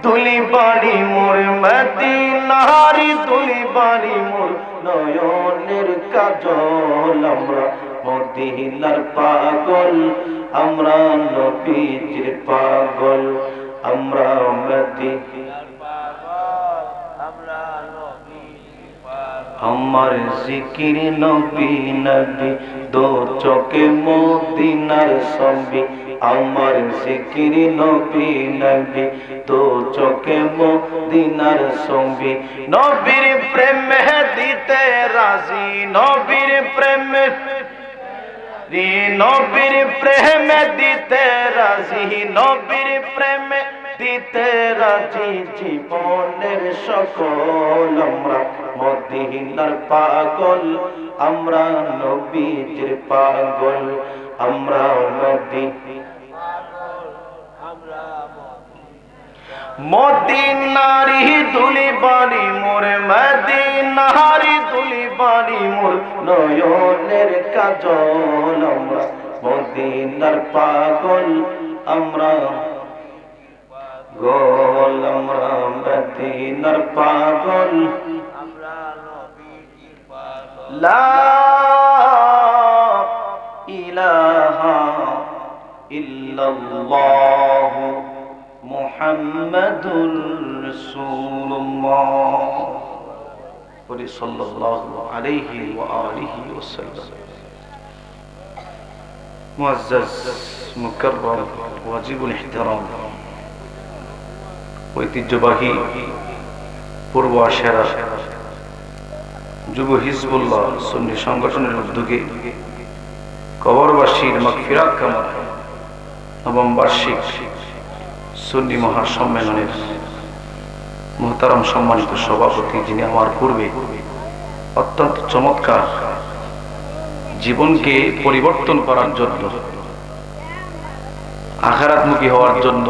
ধুলি বাড়ি মোর মদিনার ধুলি বাড়ি মোর নয়নের কাজল আমরা মদিনার পাগল আমরা নবীজির পাগল আমরা মদিনার পাগল আমরা নবীজির পাগল আমার জিকির নবী নবী দো চোখে মদিনার ছবি আমার জিকির নবী নবী দো চোখে মদিনার ছবি নবীর প্রেমে দিতে রাজি নবীর প্রেমে নবীর প্রেমে দিতে রাজি নবীর প্রেমে দিতে রাজি জীবনের সকল আমরা মদিনার পাগল আমরা নবীজির পাগল আমরা মদিনারি দুলি বাড়ি মোর মদিনারি দুলি বাড়ি মোর নয়নের কাজল আমরা মদিনার পাগল আমরা গোল আমরা মদিনার পাগল আমরা নবীজির পাগল লা ইলাহা ইল্লাল্লাহ মুহাম্মাদুর রাসূলুল্লাহ সাল্লাল্লাহু আলাইহি ওয়া আলিহি ওয়াসাল্লাম। মুআজ্জাজ মুকাররম ওয়াজিবুল ইহতিরাম ঐতিহ্যবাহী পূর্ব আশারা যুব হিজবুল্লাহ সুন্নি সংগঠনের উদ্যোগে কবরবাসীর মাগফিরাত কামনা নবম বার্ষিক সুন্নি মহাসম্মেলনের মুহতারাম সম্মানিত সভাপতি, যিনি আমার পূর্বে অত্যন্ত চমৎকার জীবনকে পরিবর্তন করার জন্য আখিরাতমুখী হওয়ার জন্য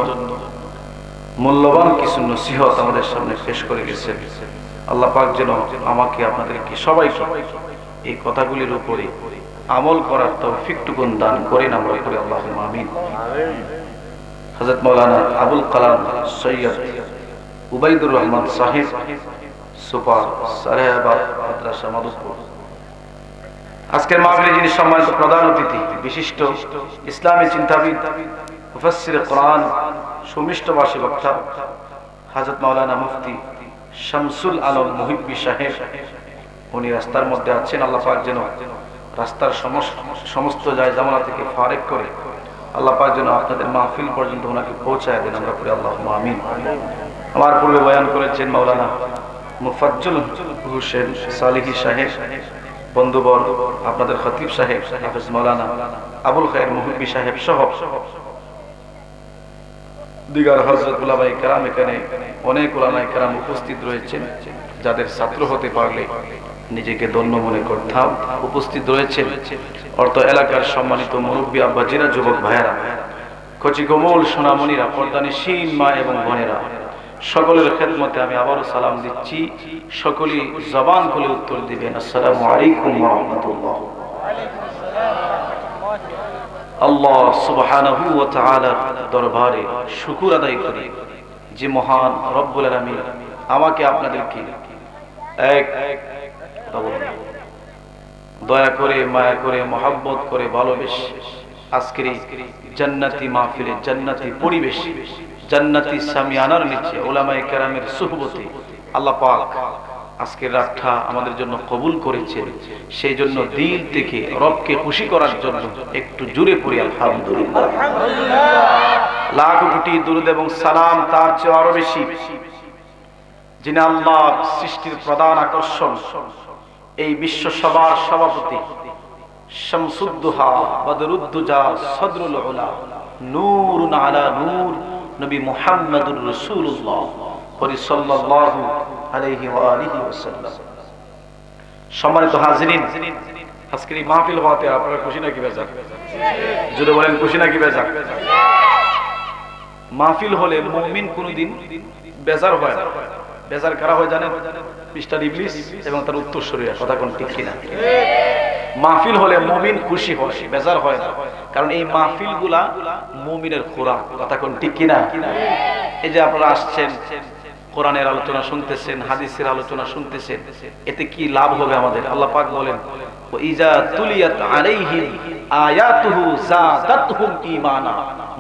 মূল্যবান কিছু নসিহত আমাদের সামনে পেশ করে গেছেন। আল্লাহ পাক যেন আমাকে আপনাদেরকে সবাইকে এই কথাগুলির উপরে আমল করার তৌফিকটুকু দান করেন, আমরা করি আল্লাহুম্মা আমিন। হযরত মাওলানা আবুল কালাম সৈয়দ উবাইদুর রহমান সাহেব সুপার সারেহাবাদ মাদ্রাসা মাদুপুর, আজকের মাহফিলে যিনি সম্মানিত প্রধান অতিথি, বিশিষ্ট ইসলামী চিন্তাবিদ, মুফাসসির কোরআন, সুমিষ্টভাষী বক্তা হযরত মাওলানা মুফতি শামসুল আলম মুহিব্বি সাহেব, উনি রাস্তার মধ্যে আছেন। আল্লাহ পাক যেন রাস্তার সমস্ত জায়জামলা থেকে ফারেক করে আল্লাহ পাক যেন আপনাদের মাহফিল পর্যন্ত ওনাকে পৌঁছায় দেন, আমরা করি আল্লাহুম্মা আমিন। আমার পূর্বে বয়ান করেছেন মাওলানা মুফাজ্জল হোসেন সালিহি সাহেব, বন্ধুবর আপনাদের খতিব সাহেব হাফেজ মাওলানা আবুল খায়ের মুহিব্বি সাহেব সহ দিগার হযরত উলামায়ে কেরাম, এখানে অনেক উলামায়ে কেরাম উপস্থিত রয়েছেন, যাদের ছাত্র হতে পারলে নিজেকে ধন্য মনে করতাম। উপস্থিত রয়েছেন অর্থ এলাকার সম্মানিত মুরব্বী আব্বাজিরা, যুবক ভাইয়েরা, কচি কোমল সোনামণিরা, পর্দানিশীন মা এবং বোনেরা, সকলের খেদমতে আমি আবারও সালাম দিচ্ছি। সকলেই জবান খুলে উত্তর দিবেন, আসসালামু আলাইকুম ওয়া রাহমাতুল্লাহ। আল্লাহ সুবহানাহু ওয়া তাআলার দরবারে শুকর আদায় করি যে মহান রব্বুল আলামিন আমাকে আপনাদেরকে এক দয়া করে, মায়া করে, মহব্বত করে, ভালোবেসে আজকের এই জান্নাতি মাহফিলে, জান্নাতি পরিবেশ, জান্নাতি সামিয়ানার নিচে উলামায়ে কেরামের সুহবতে আল্লাহ পাক আজকের রাতটা আমাদের জন্য কবুল করেছেন। সেই জন্য দিল থেকে রবকে খুশি করার জন্য একটু জুড়ে পড়ি আলহামদুলিল্লাহ। লাখ কোটি দুরূদ এবং সালাম তার চেয়ে আরো বেশি, যিনি আল্লাহ সৃষ্টির প্রধান আকর্ষণ, এই বিশ্ব সভার সভাপতি, শামসুদ্দোহা বদরুদ্দুজা সদরুল উলা নূরুন আলা নূর, নবী মুহাম্মদুর রাসূলুল্লাহ সাল্লাল্লাহু আলাইহি ওয়া আলিহি ওয়াসাল্লাম। সম্মানিত হাজিরিন, আজকের এই মাহফিল হওয়াতে আপনারা খুশি নাকি বেজার? জোরে বলেন, খুশি নাকি বেজার? মাহফিল হলে মুমিন কোনদিন বেজার হয় না। বেজার কারা হয় জানেন? মিস্টার ইবলিস এবং তার উত্তরসূরিরা। কথা কোন ঠিক কিনা? মাহফিল হলে মুমিন খুশি হয়, বেজার হয় না, কারণ এই মাহফিলগুলা মুমিনের খোরাক। কথা কোন ঠিক কিনা? এই যে আপনারা আসছেন, কোরআনের আলোচনা শুনতেছেন, হাদিসের আলোচনা শুনতেছেন, এতে কি লাভ হবে আমাদের? আল্লাহ পাক বলেন, ওয়াইজা তুলিয়াত আলাইহিম আয়াতুহু যাদাতহুম ঈমানা।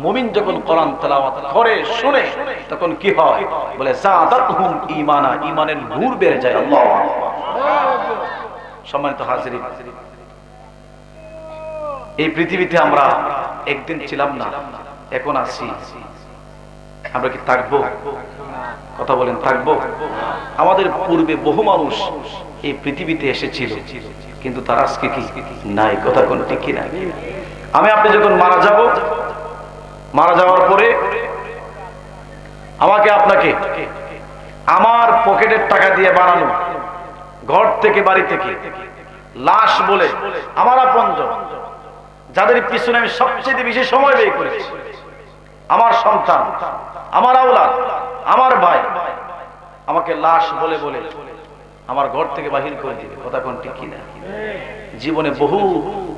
মুমিন যখন কোরআন তেলাওয়াত করে শুনে তখন কি হয়? বলে যাদাতহুম ঈমানা, ঈমানের নূর বেড়ে যায়। আল্লাহু আকবার। সম্মানিত হাজিরিন, এই পৃথিবীতে আমরা একদিন ছিলাম না, এখন আছি। আমরা কি থাকবো? কথা বলেন, থাকবো? আমাদের পূর্বে বহু মানুষ এই পৃথিবীতে এসেছিল, কিন্তু তারা আজকে কি নাই? কথা কোন ঠিক কি না? আমি আপনি যখন মারা যাব, মারা যাওয়ার পরে আমাকে আপনাকে আমার পকেটের টাকা দিয়ে বানানো ঘর থেকে, বাড়ি থেকে লাশ বলে আমার আপনজন, যাদের পিছনে আমি সবচেয়ে বেশি সময় ব্যয় করেছি, আমার সন্তান, আমার আওলাদ, আমার ভাই, আমাকে লাশ বলে বলে আমার ঘর থেকে বাহির করে দিবে। কথা কোন ঠিক কিনা? জীবনে বহু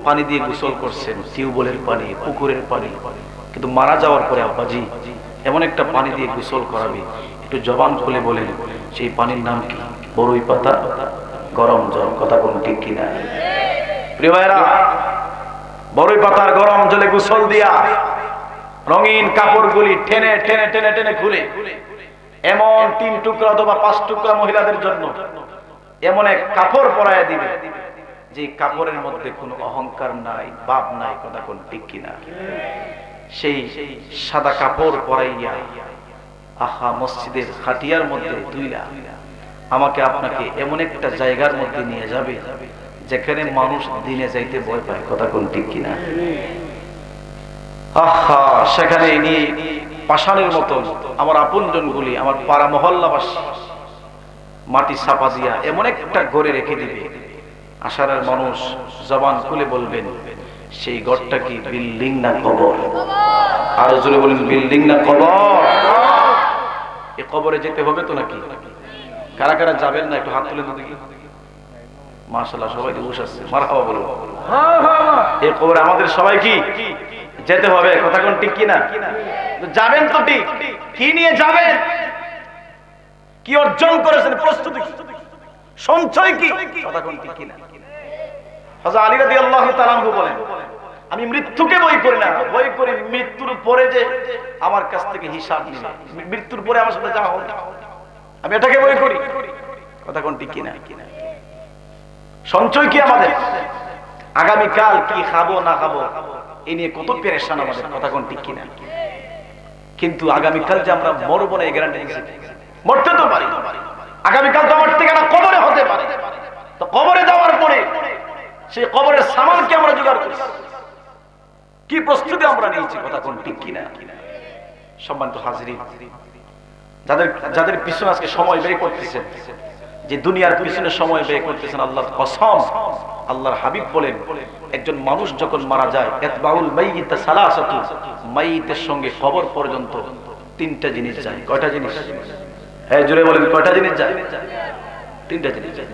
পানি দিয়ে গোসল করছেন, টিউবওয়েলের পানি, পুকুরের পানি, কিন্তু মারা যাওয়ার পরে আব্বাজি এমন একটা পানি দিয়ে গোসল করাবে, একটু জবান খুলে বলেন সেই পানির নাম কি? বড়ই পাতা, গরম জল। কথা কোন ঠিক কিনা? প্রিয় ভাইরা, বড়ই পাতার গরম জলে গোসল দিয়া রঙিন কাপড়গুলি টেনে টেনে টেনে টেনে খুলে এমন 3 টুকরা অথবা 5 টুকরা মহিলাদের জন্য এমন এক কাপড় পরাইয়া দিবে যে কাপড়ের মধ্যে কোনো অহংকার নাই, ভাব নাই। কথা কোন ঠিক কিনা? সেই সাদা কাপড় পরাইয়া আহা মসজিদের খাটিয়ার মধ্যে দুইলা আমাকে আপনাকে এমন একটা জায়গার মধ্যে নিয়ে যাবে যেখানে মানুষ দিনে যাইতে ভয় পায়। কথা কোন ঠিক কিনা? আহা, সেখানে নিয়ে পাষাণের মতো আমার আপনজন গুলি, আমার পাড়া মহল্লাবাসী মাটি চাপা দিয়া এমন একটা ঘরে রেখে দিবে, আশারের মানুষ জবান খুলে বলবেন সেই ঘরটা কি বিল্ডিং না কবর? আরো জোরে বলেন, বিল্ডিং না কবর? এই কবরে যেতে হবে তো নাকি? কারা কারা যাবেন না একটু হাত তুলে তো দেখি। মাশাআল্লাহ, সবাই তো বসে আছে, মারহাবা বলুন। এই কবরে আমাদের সবাই কি যেতে হবে? কথা কোন ঠিক কিনা? যাবেন তো ঠিক, কি নিয়ে যাবেন? কি অর্জন করেছেন? প্রস্তুতি কি? সঞ্চয় কি? কথা কোন ঠিক কিনা? হযরত আলী রাদিয়াল্লাহু তাআলা আনহু বলেন, আমি মৃত্যুকে বই করি না, বই করি মৃত্যুর পরে যে আমার কাছ থেকে হিসাব নিবে, মৃত্যুর পরে আমার সাথে যা হবে আমি এটাকে বই করি। কথা কোন ঠিক কিনা? সঞ্চয় কি আমাদের? আগামী কাল কি খাবো না খাবো এই নিয়ে কত পেরেশান আমাদের। কথা কোন ঠিক কিনা? কিন্তু আগামীকাল যে আমরা মরবো না এই গ্যারান্টি দিচ্ছি? মরতে তো পারি, আগামীকাল তো আমার ঠিকানা কবরে হতে পারে। তো কবরে যাওয়ার পরে সেই কবরের সামানকে আমরা জোগাড় করছি, কি প্রস্তুতি আমরা নিয়েছি? কথা কোন ঠিক কিনা? সম্মানিত হাজিরিন, যাদের যাদের পিছনে আজকে সময় ব্যয় করতেছেন, যে দুনিয়ার পিছনে সময় ব্যয় করতেছেন, আল্লাহর কসম, আল্লাহর হাবিব বলেন একজন মানুষ যখন মারা যায়, ইতবাউল মাইয়িত সালাসাতু, মাইয়িতের সঙ্গে কবর পর্যন্ত 3টা জিনিস যায়। কয়টা জিনিস? হ্যাঁ, জোরে বলেন, কয়টা জিনিস যায়? 3টা জিনিস যায়।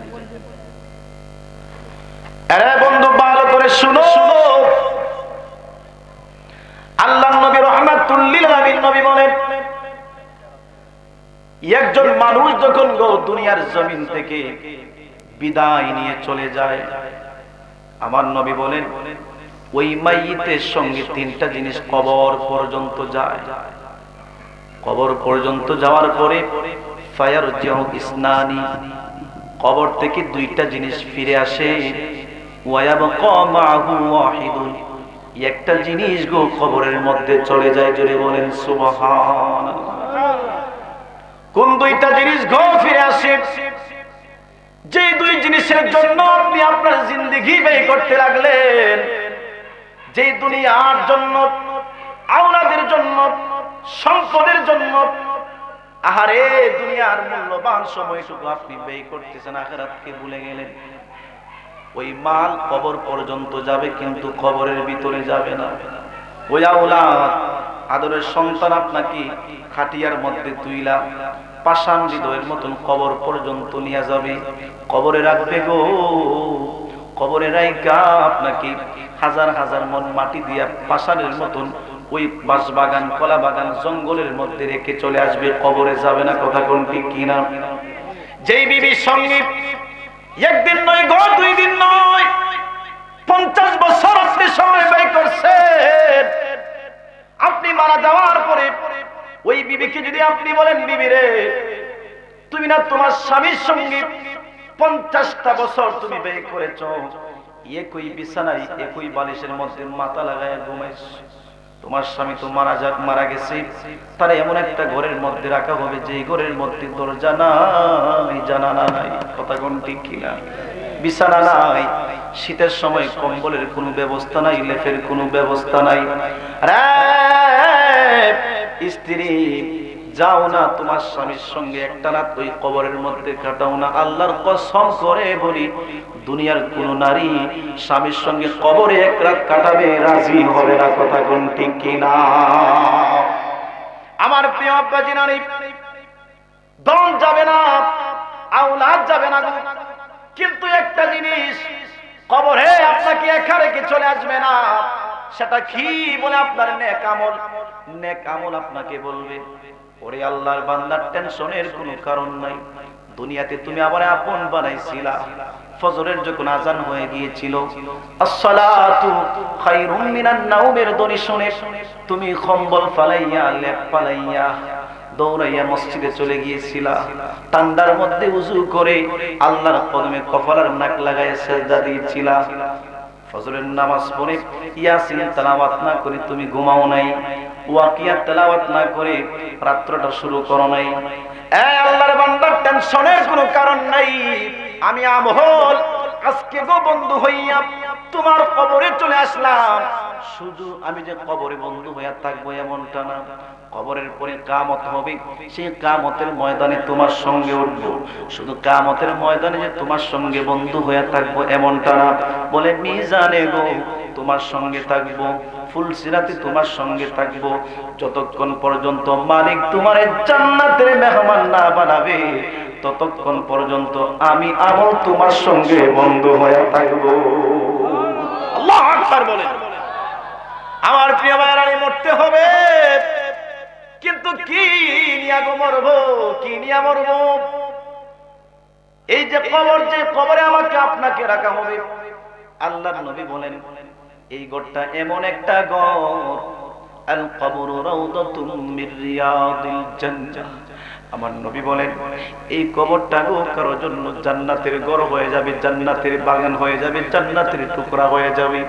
আরে বন্ধু, ভালো করে শুনো, আল্লাহর নবী রাহমাতুল লিল আলামিন নবী বলেন একজন মানুষ যখন দুনিয়ার জমিন থেকে বিদায় নিয়ে চলে যায়, আমার নবী বলেন ওই মাইয়িতের সঙ্গে 3টা জিনিস কবর পর্যন্ত যায়। কবর পর্যন্ত যাওয়ার পরে ফায়ারজিউ ইসনানি, কবর থেকে 2টা জিনিস ফিরে আসে। ওয়ায়াবকা মাহু ওয়াহিদুন, একটা জিনিস গো কবরের মধ্যে চলে যায়। জোরে বলেন সুবহানাল্লাহ। কোন 2টা জিনিস গো ফিরে আসে? যে 2 জিনিসের জন্য আপনি আপনার জিন্দেগি ব্যয় করতে লাগলেন, যে দুনিয়ার জন্য, আওলাদের জন্য, সম্পদের জন্য, আহারে দুনিয়ার মূল্যবান সময়টুকু আপনি ব্যয় করতেছেন, আখিরাতকে ভুলে গেলেন। ওই মাল কবর পর্যন্ত যাবে, কিন্তু কবরের ভিতরে যাবে না। ওই আওলাদ, আদরের সন্তান আপনাকে খাটিয়ার মধ্যে তুইলা পাষাণ হৃদয়ের মতন কবর পর্যন্ত নিয়ে যাবে, কবরে রাখবে গো। কবরে রাইখা আপনাকে হাজার হাজার মন মাটি দিয়া পাষাণের মতন ওই বাঁশ বাগান, কলা বাগান, জঙ্গলের মধ্যে রেখে চলে আসবে, কবরে যাবে না। কথা কোন ঠিক কিনা? যেই বিবির সঙ্গে একদিন নয় গো, 2 দিন নয়, 50 বছর আপনি সময় ব্যয় করছেন। আপনি মারা যাওয়ার পরে ওই বিবিকে যদি আপনি বলেন, বিবি রে, তুমি না তোমার স্বামীর সঙ্গে 50টা বছর তুমি ব্যয় করেছ, একই বিছানায় একই বালিশের মধ্যে মাথা লাগায় ঘুমাইছ, তোমার স্বামী তো মারা গেছে, তার এমন একটা ঘরের মধ্যে রাখা হবে যে ঘরের মধ্যে দরজা নাই, জানালা নাই। কথা কোন ঠিক কিনা? বিছানা নাই, শীতের সময় কম্বলের কোনো ব্যবস্থা নাই, লেপের কোনো ব্যবস্থা নাই। স্ত্রী, যাও না তোমার স্বামীর সঙ্গে একটা রাত ওই কবরের মধ্যে কাটাও না। আল্লাহর কসম করে বলি, দুনিয়ার কোন নারী স্বামীর সঙ্গে কবরে এক রাত কাটাবে রাজি হবে না। কথা কোন ঠিক কিনা? আমার প্রিয় আব্বাজি, নারী দম যাবে না, আওলাদ যাবে না, কিন্তু একটা জিনিস, কবরে আপনাকে একা রেখে চলে আসবে না। সেটা কি বলে? আপনার নেক আমল। নেক আমল আপনাকে বলবে, ওরে আল্লাহর বান্দার টেনশনের কোনো কারণ নাই। দুনিয়াতে তুমি আবার আপন বানাইছিলা, ফজরের যখন আজান হয়ে গিয়েছিল, আসসালাতু খায়রুম মিনান নাওমের ধ্বনি শুনে তুমি কম্বল ফালাইয়া, লেপ ফালাইয়া দৌড়াইয়া মসজিদে চলে গিয়েছিলা। ঠান্ডার মধ্যে উযু করে আল্লাহর কদমে কপালের নাক লাগাইয়া সিজদা দিয়েছিলা। ফজরের নামাজ পড়ে ইয়াসিন তেলাওয়াত না করে তুমি ঘুমাও নাই, ওয়াকিয়া তেলাওয়াত না করে রাত্রটা শুরু করো নাই। আল্লাহর বান্দার টেনশনের কোনো কারণ নাই। আমি আমল আজকে গো বন্ধু হইয়া তোমার কবরে চলে আসলাম। শুধু আমি যে কবরে বন্ধু হইয়া থাকবো এমনটা না, কবরের পরে কিয়ামত হবে, সেই কিয়ামতের ময়দানে তোমার সঙ্গে উঠবো। শুধু কিয়ামতের ময়দানে যে তোমার সঙ্গে বন্ধু হয়ে থাকবো এমনটা না, বলে মিজানে গো তোমার সঙ্গে থাকবো, ফুলসিরাতে তোমার সঙ্গে থাকবো, যতক্ষণ পর্যন্ত মালিক তোমার জান্নাতের মেহমান না বানাবে ততক্ষণ পর্যন্ত আমি আমল তোমার সঙ্গে বন্ধু হয়ে থাকবো। আল্লাহু আকবার বলেন। আমার প্রিয় ভাইরা, মরতে হবে, কিন্তু কি নিয়ে গো মরবো? কি নিয়ে মরবো? এই যে কবর, যে কবরে আমাকে আপনাকে রাখা হবে, আল্লাহর নবী বলেন এই ঘরটা এমন একটা ঘর, আল কবরু রাউদাতুম মির রিয়াদিল জান্নাহ। আমার নবী বলেন এই কবরটা গো কারো জন্য জান্নাতের ঘর হয়ে যাবে, জান্নাতের বাগান হয়ে যাবে, জান্নাতের টুকরা হয়ে যাবে।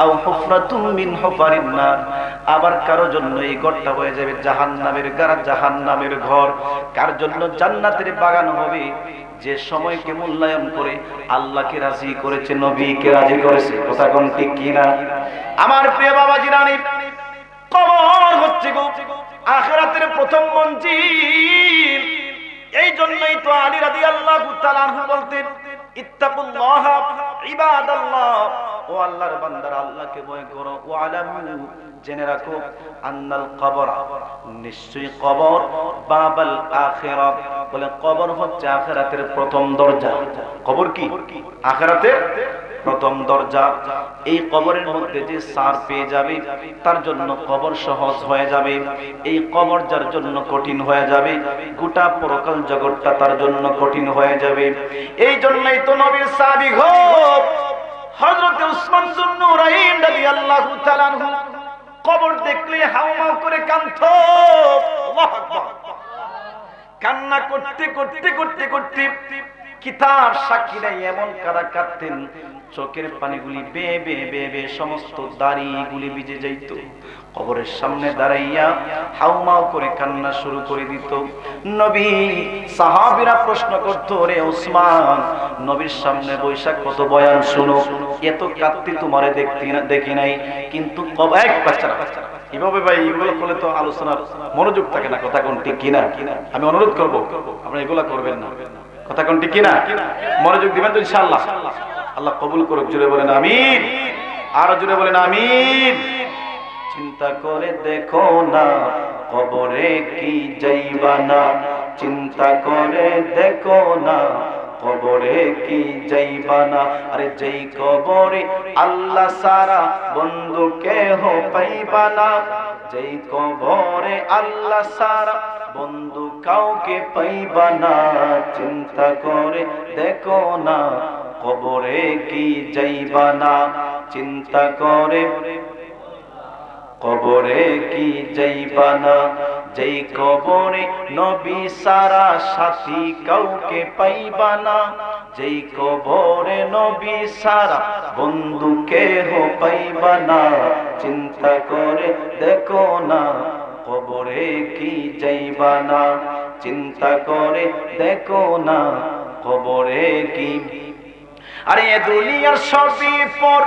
আও হুফরাতুম মিন হুফারিন নার, আবার কারো জন্য এই ঘরটা হয়ে যাবে জাহান্নামের গাড়া, জাহান্নামের ঘর। কার জন্য জান্নাতের বাগান হবে? যে সময়কে মূল্যায়ন করে আল্লাহকে রাজি করেছে, নবীকে রাজি করেছে। কথা কোন ঠিক কিনা? আমার প্রিয় বাবাজি, রানী, কবর হচ্ছে গো আখিরাতের প্রথম মঞ্জিল। এই জন্যই তো আলী রাদিয়াল্লাহু তাআলা আনহু বলতেন, ইত্তাকুল্লাহ ইবাদাল্লাহ, ও আল্লাহর বান্দারা আল্লাহকে ভয় করো, ওয়া আলামু, জেনে রাখো, আন্নাল কবর, নিশ্চয়ই কবর, বাবাল আখিরাত, বলে কবর হচ্ছে আখিরাতের প্রথম দরজা। কবর কি? আখিরাতের প্রথম দরজা। এই কবরের মধ্যে যে সার পেয়ে যাবে তার জন্য কবর সহজ হয়ে যাবে। এই কবর যার জন্য কঠিন হয়ে যাবে, গোটা পরকাল জগৎটা তার জন্য কঠিন হয়ে যাবে। এই জন্যই তো নবীর সাহাবী গো হযরত উসমান যুন্নুরাইন রাদিয়াল্লাহু তাআলা আনহু কবর দেখলে হাওমাও করে কাঁদতো। আল্লাহু আকবার। কান্না করতে করতে করতে করতে কিতাব সাক্ষী নাই এমন কাঁদা কাঁদতেন, চোখের পানিগুলি বেয়ে বেয়ে বেয়ে বেয়ে সমস্ত দাড়িগুলি ভিজে যাইত। কবরের সামনে দাঁড়াইয়া হাউমাউ করে কান্না শুরু করে দিত। নবী, সাহাবীরা প্রশ্ন করতো, রে ওসমান, নবীর সামনে বৈশাখ কত বয়ান শুনো, এত কাঁদতে তোমারে দেখি নাই, কিন্তু এক বাচ্চারা এভাবে ভাই এগুলো করলে তো আলোচনার মনোযোগ থাকে না। কথা কোন ঠিক কিনা? আমি অনুরোধ করবো আপনারা এগুলা করবেন না। কথা কোন ঠিক কিনা? মনোযোগ দিবেন তো ইনশাআল্লাহ। আল্লাহ কবুল করুক। জোরে বলেন আমিন, আর জোরে বলেন আমিন। চিন্তা করে দেখো না কবরে কি যাইবা না, চিন্তা করে দেখো না কবরে কি যাইবা না। আরে যেই কবরে আল্লাহ সারা বন্ধু কেহ পাইবা না, যেই কবরে আল্লাহ সারা বন্ধু কাউকে পাইবা না, চিন্তা করে দেখো না কবরে কি যাইবা না, চিন্তা করে কবরে কি যাইবা না। যেই কবরে নবী সারা সাথী কাউকে পাইবা না, যেই কবরে নবী সারা বন্ধু কেহ পাইবা না, চিন্তা করে দেখো না কবরে কি যাইবা না, চিন্তা করে দেখো না কবরে কি। আরে এ দুনিয়ার সবই পর,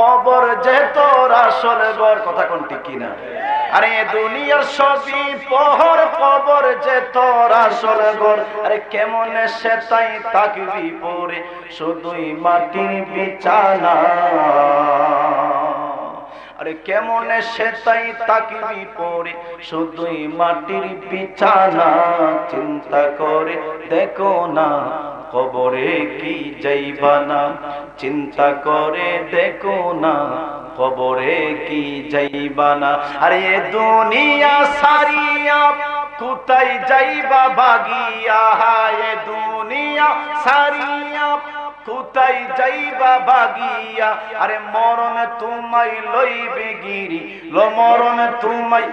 কবর যে তোর আসল ঘর, কথা কোন ঠিক কিনা? আরে এ দুনিয়ার সবই পর, কবর যে তোর আসল ঘর। আরে কেমন সে তাই থাকবি পরে শুধুই মাটির বিছানা, আরে কেমন সে তাই থাকবি পরে শুধুই মাটির বিছানা, চিন্তা করে দেখো না কবরে কি যাইবা না, চিন্তা করে দেখো না কবরে কি যাইবা না। আরে এ দুনিয়া সারিয়া কোথায় যাইবা ভাগিয়া, এ দুনিয়া সারিয়া কোথায় যাইবা ভাগিয়া। আরে মরণ তোমায় লইবে গিরি, মরণ তোমায়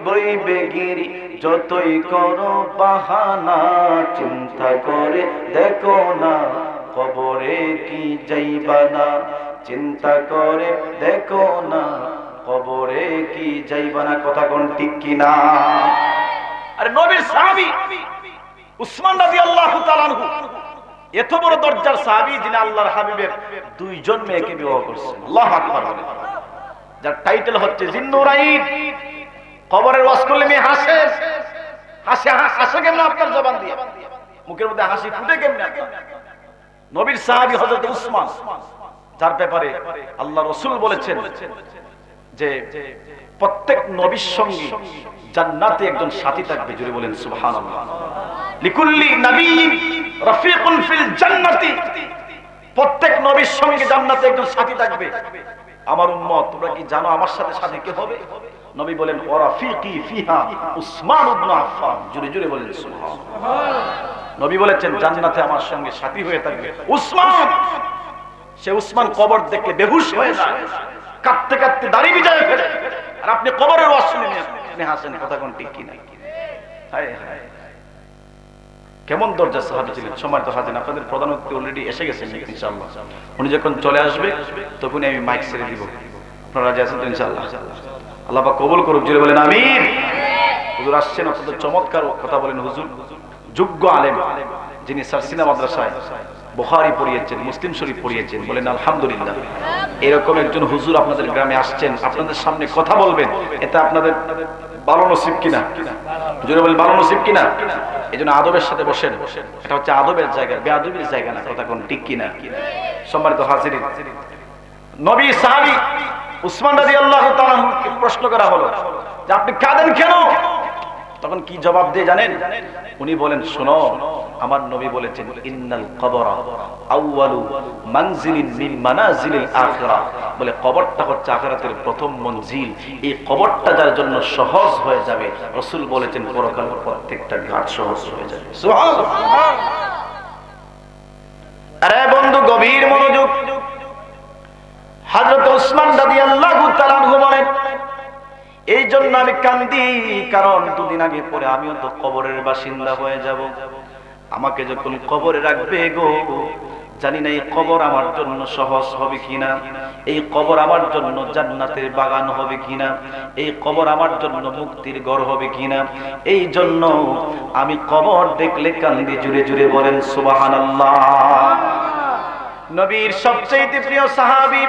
লইবে গিরি, যতই করো বাহানা, চিন্তা করে দেখো না কবরে কি যাইবা না, চিন্তা করে দেখো না কবরে কি যাইবা না, কথা কোন ঠিক কিনা? আরে নবীর সাহাবী উসমান রাদিয়াল্লাহু তাআলা আনহু এত বড় দরজার সাহাবী, যিনি আল্লাহর হাবিবের দুইজন মেয়েকে বিবাহ করেছেন। আল্লাহু আকবার বলেন। যার টাইটেল হচ্ছে জিন্নুরাইন। কবরের ওয়াজ করলে মেয়ে হাসে, হাসে হাসে কেমন আপনার জবান দিয়ে, মুখের মধ্যে হাসি ফুটে কেমন? নবীর সাহাবী হযরত উসমান, যার ব্যাপারে আল্লাহ রাসূল বলেছেন যে প্রত্যেক নবীর সঙ্গে জান্নাতে একজন সাথী থাকবে। জোরে বলেন সুবহানাল্লাহ। লিকুল্লি নাবিয়্যিন রাফিকুন ফিল জান্নাতি, প্রত্যেক নবীর সঙ্গে জান্নাতে একজন সাথী থাকবে। আমার উম্মত, তোমরা কি জানো আমার সাথে সাথী কে হবে? নবী বলেন ওয়া রাফিকি ফিহা উসমান ইবনে আফফান। জোরে জোরে বলেন সুবহানাল্লাহ। নবী বলেছেন জান্নাতে আমার সঙ্গে সাথী হয়ে থাকবে উসমান। সে উসমান কবর দেখলে বেহুশ হয়ে যায়, কাঁদতে কাঁদতে দাড়ি ভিজায় ফেলে, আর আপনি কবরের ওয়াজ শুনে আপনি হাসেন, কথা কোন ঠিক কিনা? হায় হায়, কেমন দরজা সাহাবী ছিলেন। সম্মানিত হাজির, আপনাদের প্রধান অতিথি অলরেডি এসে গেছেন ইনশাআল্লাহ। উনি যখন চলে আসবে তখনই আমি মাইক ছেড়ে দিব। আপনারা রাজি আছেন তো ইনশাআল্লাহ? আল্লাহ পাক কবুল করুক। জোরে বলেন আমিন। হুজুর আসছেন, অত্যন্ত চমৎকার কথা বলেন হুজুর। যোগ্য আলেম, যিনি সারসিনা মাদ্রাসায় বুখারী পড়িয়েছেন, মুসলিম শরীফ পড়িয়েছেন, বলেন আলহামদুলিল্লাহ। এরকম একজন হুজুর আপনাদের গ্রামে আসছেন, আপনাদের সামনে কথা বলবেন, এটা আপনাদের ভালো নসিব কিনা? জোরে বলেন ভালো নসিব কিনা? এইজন্য আদবের সাথে বসেন, এটা হচ্ছে আদবের জায়গা, বেয়াদবির জায়গা না, কথা কোন ঠিক কিনা? সম্মানিত হাজিরিন, নবী সাহাবী উসমান রাদিয়াল্লাহু তাআলা আনহুকে প্রশ্ন করা হলো যে আপনি কাঁদেন কেন? তখন কি জবাব দিয়ে জানেন? উনি বলেন শোনো, আমার নবী বলেছেন ইন্নাল কবরা আউয়ালু মানজিলিন মিন মানাজিলিল আখিরাহ, বলে কবরটা হচ্ছে আখিরাতের প্রথম মঞ্জিল। এই কবরটা যার জন্য সহজ হয়ে যাবে, রাসূল বলেছেন পরকালের প্রত্যেকটা ঘাট সহজ হয়ে যাবে। সুবহানাল্লাহ। আরে বন্ধু, গভীর মনোযোগ। হযরত উসমান রাদিয়াল্লাহু তাআলা আনহু বলেন এই জন্য আমি কান্দি, কারণ দুদিন আগে পরে আমিও তো কবরের বাসিন্দা হয়ে যাব। আমাকে যখন কবরে রাখবে গো, জানি না এই কবর আমার জন্য সহজ হবে কিনা, এই কবর আমার জন্য জান্নাতের বাগান হবে কিনা, এই কবর আমার জন্য মুক্তির ঘর হবে কিনা। এই জন্য আমি কবর দেখলে কান্দি। জুড়ে জুড়ে বলেন সুবহানাল্লাহ। নবীর সবচেয়ে প্রিয় সাহাবী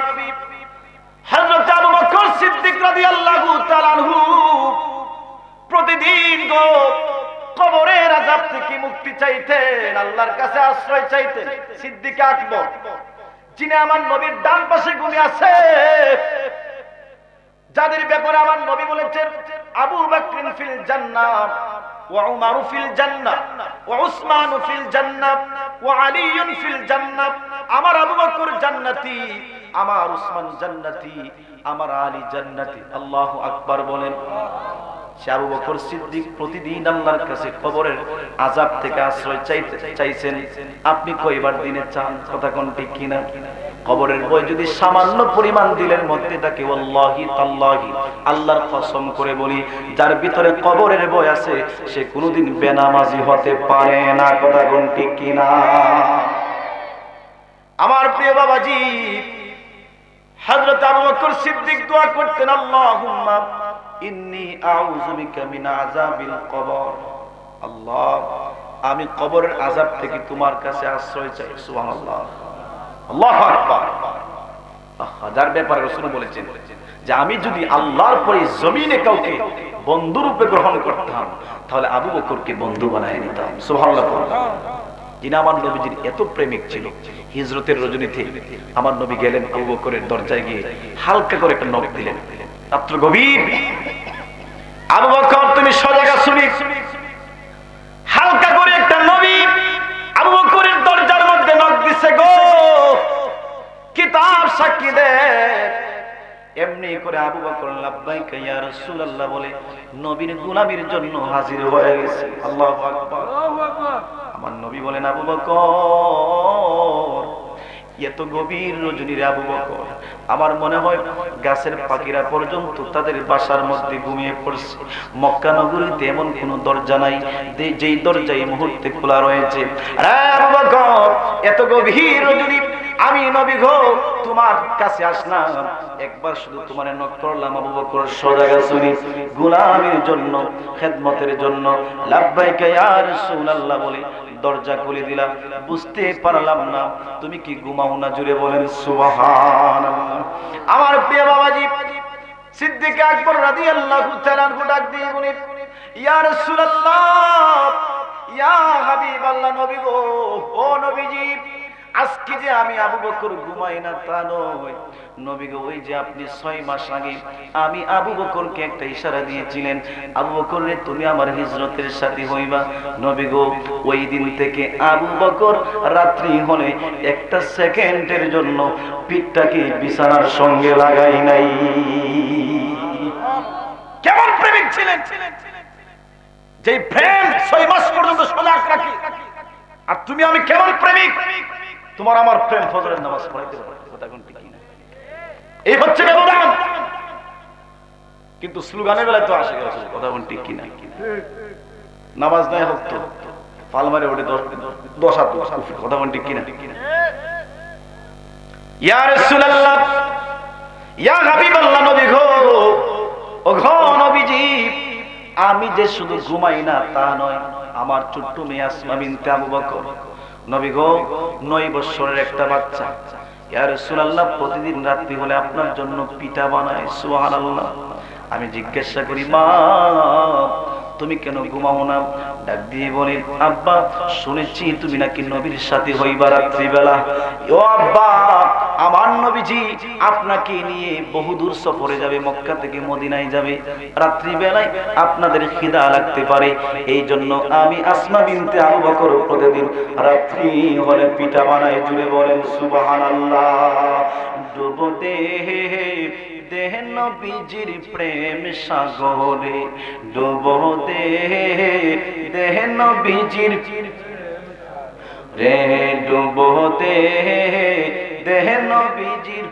হযরত আবু বকর সিদ্দিক রাদিয়াল্লাহু তাআলা আনহু প্রতিদিন গো কবরের আযাব থেকে মুক্তি চাইতেন, আল্লাহর কাছে আশ্রয় চাইতেন। সিদ্দিক আকবর, যিনি আমার নবীর ডান পাশে ঘুমিয়ে আছে, যাদের ব্যাপারে আমার নবী বলেছেন আবু বকর ফিল জান্নাহ ওয়া উমর ফিল জান্নাহ ওয়া উসমান ফিল জান্নাহ ওয়া আলী ফিল জান্নাহ। আমার আবু বকর জান্নাতি, আমার উসমান জান্নাতি, আমার আলী জান্নাতি। আল্লাহু আকবার বলেন। সে আবু বকর সিদ্দিক প্রতিদিন আল্লাহর কাছে কবরের আযাব থেকে আশ্রয় চাইছেন। আপনি কয়বার দিনে চান? কথা কোন ঠিক কিনা? কবরের ভয় যদি সামান্য পরিমাণ দিলের মধ্যে থাকে, ওয়াল্লাহি তাল্লাহি, আল্লাহর কসম করে বলি, যার ভিতরে কবরের ভয় আছে সে কোনোদিন বেনামাজি হতে পারে না। কথা কোন ঠিক কিনা? আমার প্রিয় বাবাজি, হযরত আবু বকর সিদ্দিক দোয়া করতেন, আল্লাহুম্মা ইন্নী আউযু বিকা মিন আযাবিল কবর। আল্লাহ, আমি কবরের আযাব থেকে তোমার কাছে আশ্রয় চাই। সুবহানাল্লাহ, আল্লাহু আকবার। যার ব্যাপারে রাসূল বলেছেন যে আমি যদি আল্লাহর পরে জমিনে কাউকে বন্ধু রূপে গ্রহণ করতাম তাহলে আবু বকরকে বন্ধু বানায় নিতাম। সুবহানাল্লাহ। যিনি আমার নবীজির এত প্রেমিক ছিল, হিজরতের রজনীতে আমার নবী গেলেন আবু বকরের দরজায় গিয়ে হালকা করে একটা নখ দিলেন। রাত্র গভীর, আবু বকর তুমি সজাগ শুনি। হালকা করে একটা নবী আবু বকরের দরজার মধ্যে নখ দিছে গো, কিতাব সাক্ষী দে। এমনি করে আবু বকর লাব্বাইকা ইয়া রাসূলুল্লাহ বলে নবীর গোলামির জন্য হাজির হয়ে গেছে। আল্লাহু আকবার। আমার নবী বলেন, আবু বকর, এত গভীর রজনীর আবু বকর, আমার মনে হয় গাছের পাখিরা পর্যন্ত তাদের বাসার মধ্যে ঘুমিয়ে পড়ছে। মক্কা নগরীতে এমন কোন দরজা নাই যেই দরজা এই মুহূর্তে খোলা রয়েছে। আবু বকর, এত গভীর রজনী আমি নবী গো তোমার কাছে আসলাম, একবার শুধু তোমার নক করলাম। আবু বকর সজাগ শুনি, গোলামের জন্য, খেদমতের জন্য লাব্বাইকা ইয়া রাসূলুল্লাহ বলে দরজা খুলে দিলাম। বুঝতে পারলাম না তুমি কি ঘুমাও না? জুড়ে বলেন সুবহানাল্লাহ। আমার প্রিয় বাবাজি সিদ্দিক আকবর রাদিয়াল্লাহু তাআলা ডাক দিয়ে বলেন, ইয়া রাসূলুল্লাহ, ইয়া হাবিবাল্লাহ, নবী গো, ও নবীজি, আজকে যে আমি আবু বকর ঘুমাই না তা নয় নবী গো, ওই যে আপনি 6 মাস আগে আমি আবু বকরকে একটা ইশারা দিয়েছিলেন, আবু বকর রে তুমি আমার হিজরতের সাথী হইবা। নবী গো, ওই দিন থেকে আবু বকর রাত্রি হলে একটা সেকেন্ডের জন্য পিঠটাকে বিছানার সঙ্গে লাগাই নাই। কেমন প্রেমিক ছিলেন, যে প্রেম 6 মাস পর্যন্ত সজাগ রাখি। আর তুমি আমি কেমন প্রেমিক, তোমার আমার প্রেম ফজরের নামাজ পড়াইতে পারে। কথা কোন ঠিক না? এই হচ্ছে ব্যবধান। কিন্তু স্লোগানের বেলায় তো আসে গেছে। কথা কোন ঠিক কিনা? নামাজ নাই হতো পালমারে ওঠে 10 হাত। কথা কোন ঠিক কিনা? ইয়া রাসূলুল্লাহ, ইয়া হাবিবাল্লাহ, নবী গো, ও গো নবীজি, আমি যে শুধু ঘুমাই না তা নয়, আমার ছোট্ট মেয়ে আসমা বিনতে আবু বকর, নবী গো 9 বছরের একটা বাচ্চা, ইয়া রাসূলুল্লাহ, প্রতিদিন রাত্রি হলে আপনার জন্য পিঠা বানায়। সুবহানাল্লাহ। আমি জিজ্ঞাসা করি, মা তুমি কেন ঘুমাও না? ডাক দিয়ে বলে, আব্বা শুনেছি তুমি নাকি নবীর সাথে হইবা রাত্রিবেলা। ও আব্বা, আমার নবীজি আপনাকে নিয়ে বহুদূর সফরে যাবে, মক্কা থেকে মদিনায় যাবে, রাত্রিবেলায় আপনাদের খিদা লাগতে পারে, এই জন্য আমি আসমা বিনতে আবু বকর প্রতিদিন রাত্রি হলে পিঠা বানায়। জুড়ে বলেন সুবহানাল্লাহ। ডুবতে দেহ নবীজির প্রেম সাগরে, ডুবতে দেহ নবীজির রে, ডুবতে দেহ নবীজির।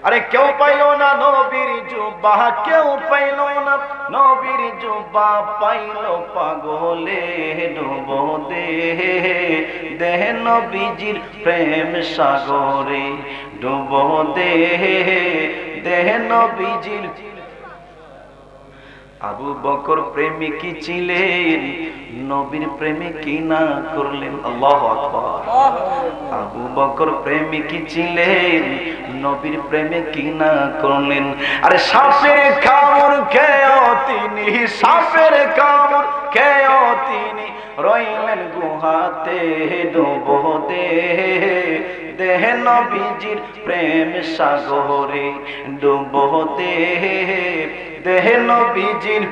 আরে কেউ পাইল না নবীর জুব্বা, কেউ পাইল না নবীর জুব্বা, পাইল পাগলে। ডুবতে দেহ নবীজির প্রেম সাগরে, ডুবতে দেহ নবীজির। আবু বকর প্রেমিকই ছিলেন, নবীর প্রেমে কি না করলেন। আল্লাহু আকবার। আবু বকর প্রেমিকই ছিলেন, নবীর প্রেমে কি না করলেন। আরে সাপের কামড় খেয়েও তিনি, সাপের কামড় খেয়েও তিনি রইলেন গুহাতে। ডুবতে দেহ নবীজির প্রেম সাগরে, ডুবতে দেহ নবীজির।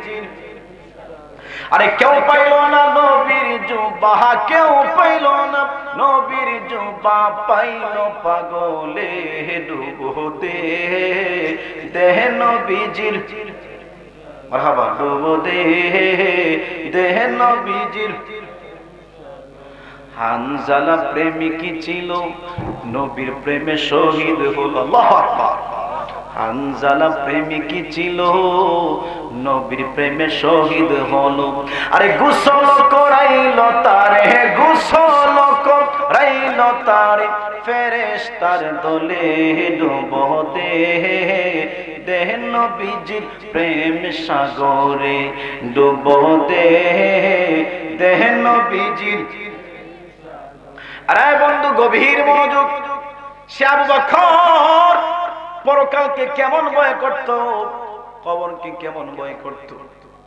আরে কেউ পাইল না নবীর জুব্বা, কেউ পাইল না নবীর জুবা পাইল পাগলে ডুবতে দেহ নবীজির মারহাবা ডুবতে দেহ নবীজির। হানজালা প্রেমিক ছিল নবীর প্রেমে শহীদ হলো। আল্লাহু আকবার। হানজালা প্রেমিক ছিল নবীর প্রেমে শহীদ হলো। আরে গোসল করাইল তারে, গোসল করাইল তারে ফেরেশতার দলে ডুবতে দেহ নবীজির প্রেম সাগরে ডুবতে দেহ নবীজির। আরে বন্ধু গভীর মনোযোগ। সে আবু বকর পরকালকে কেমন ভয় করত, কবরকে কেমন ভয় করত,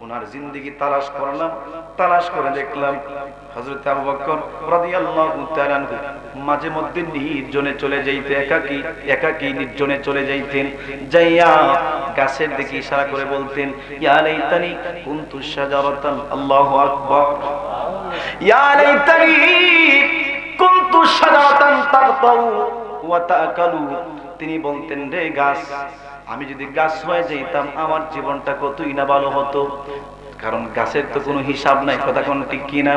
ওনার জিন্দেগি তালাশ করলাম, তালাশ করে দেখলাম হযরত আবু বকর রাদিয়াল্লাহু তাআলা আনহু মাঝে মধ্যে নির্জনে চলে যাইতে, একাকী একাকী নির্জনে চলে যাইতেন। যাইয়া গাছের দিকে ইশারা করে বলতেন, ইয়া লাইতানি কুনতু শাজারাতান। আল্লাহু আকবার। ইয়া লাইতানি কুনতু শাজারাতান তাকতাউ ওয়া তাকালু। তিনি বলতেন, রে গাছ, আমি যদি গাছ হয়ে যাইতাম আমার জীবনটা কতই না ভালো হতো। কারণ গাছের তো কোনো হিসাব নাই, কথা কোন ঠিক কিনা।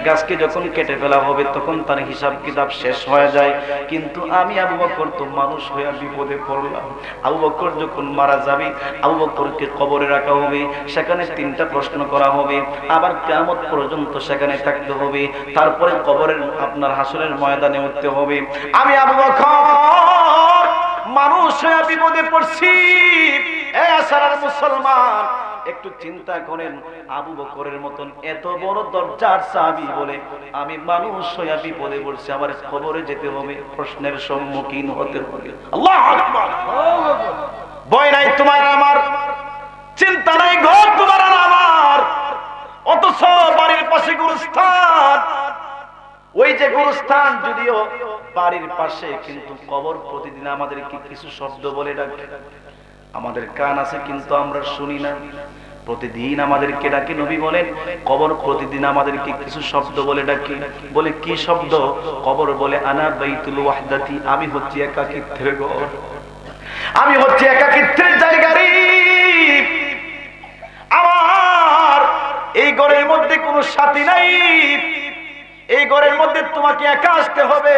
গাছকে যখন কেটে ফেলা হবে তখন তার হিসাব কিতাব শেষ হয়ে যায়। কিন্তু আমি আবু বকর তো মানুষ হয়ে বিপদে পড়লাম। আবু বকর যখন মারা যাবে, আবু বকরকে কবরে রাখা হবে, সেখানে 3টা প্রশ্ন করা হবে, আবার কিয়ামত পর্যন্ত সেখানে থাকতে হবে, তারপরে কবরের আপনার হাসরের ময়দানে উঠতে হবে। আমি আবু বকর মানুষ হয়ে বিপদে পড়ছি। এই আসার মুসলমান, একটু চিন্তা করেন, আবু বকরের মতন এত বড় দরজার সাহাবী বলে আমি মানুষ হয়ে বিপদে পড়ছি, আমার কবরে যেতে হবে, প্রশ্নের সম্মুখীন হতে হবে। আল্লাহু আকবার। ভয় নাই তোমার আমার, চিন্তা নাই ঘর তোমার আর আমার, অথচ বাড়ির পাশে গুরুস্থান। ওই যে গুরুস্থান যদিও বাড়ির পাশে, কিন্তু কবর প্রতিদিন আমাদেরকে কিছু শব্দ বলে ডাকে। আমাদের কান আছে কিন্তু আমরা শুনি না। প্রতিদিন আমাদেরকে ডাকে। নবী বলেন কবর প্রতিদিন আমাদেরকে কিছু শব্দ বলে ডাকে। বলে কি শব্দ? কবর বলে আনা বাইতুল ওয়াহদাতি, আমি হচ্ছি একাকিত্বের ঘর, আমি হচ্ছি একাকিত্বের জায়গারই। আমার এই ঘরের মধ্যে কোনো সাথী নাই, এই ঘরের মধ্যে তোমাকে একা আসতে হবে।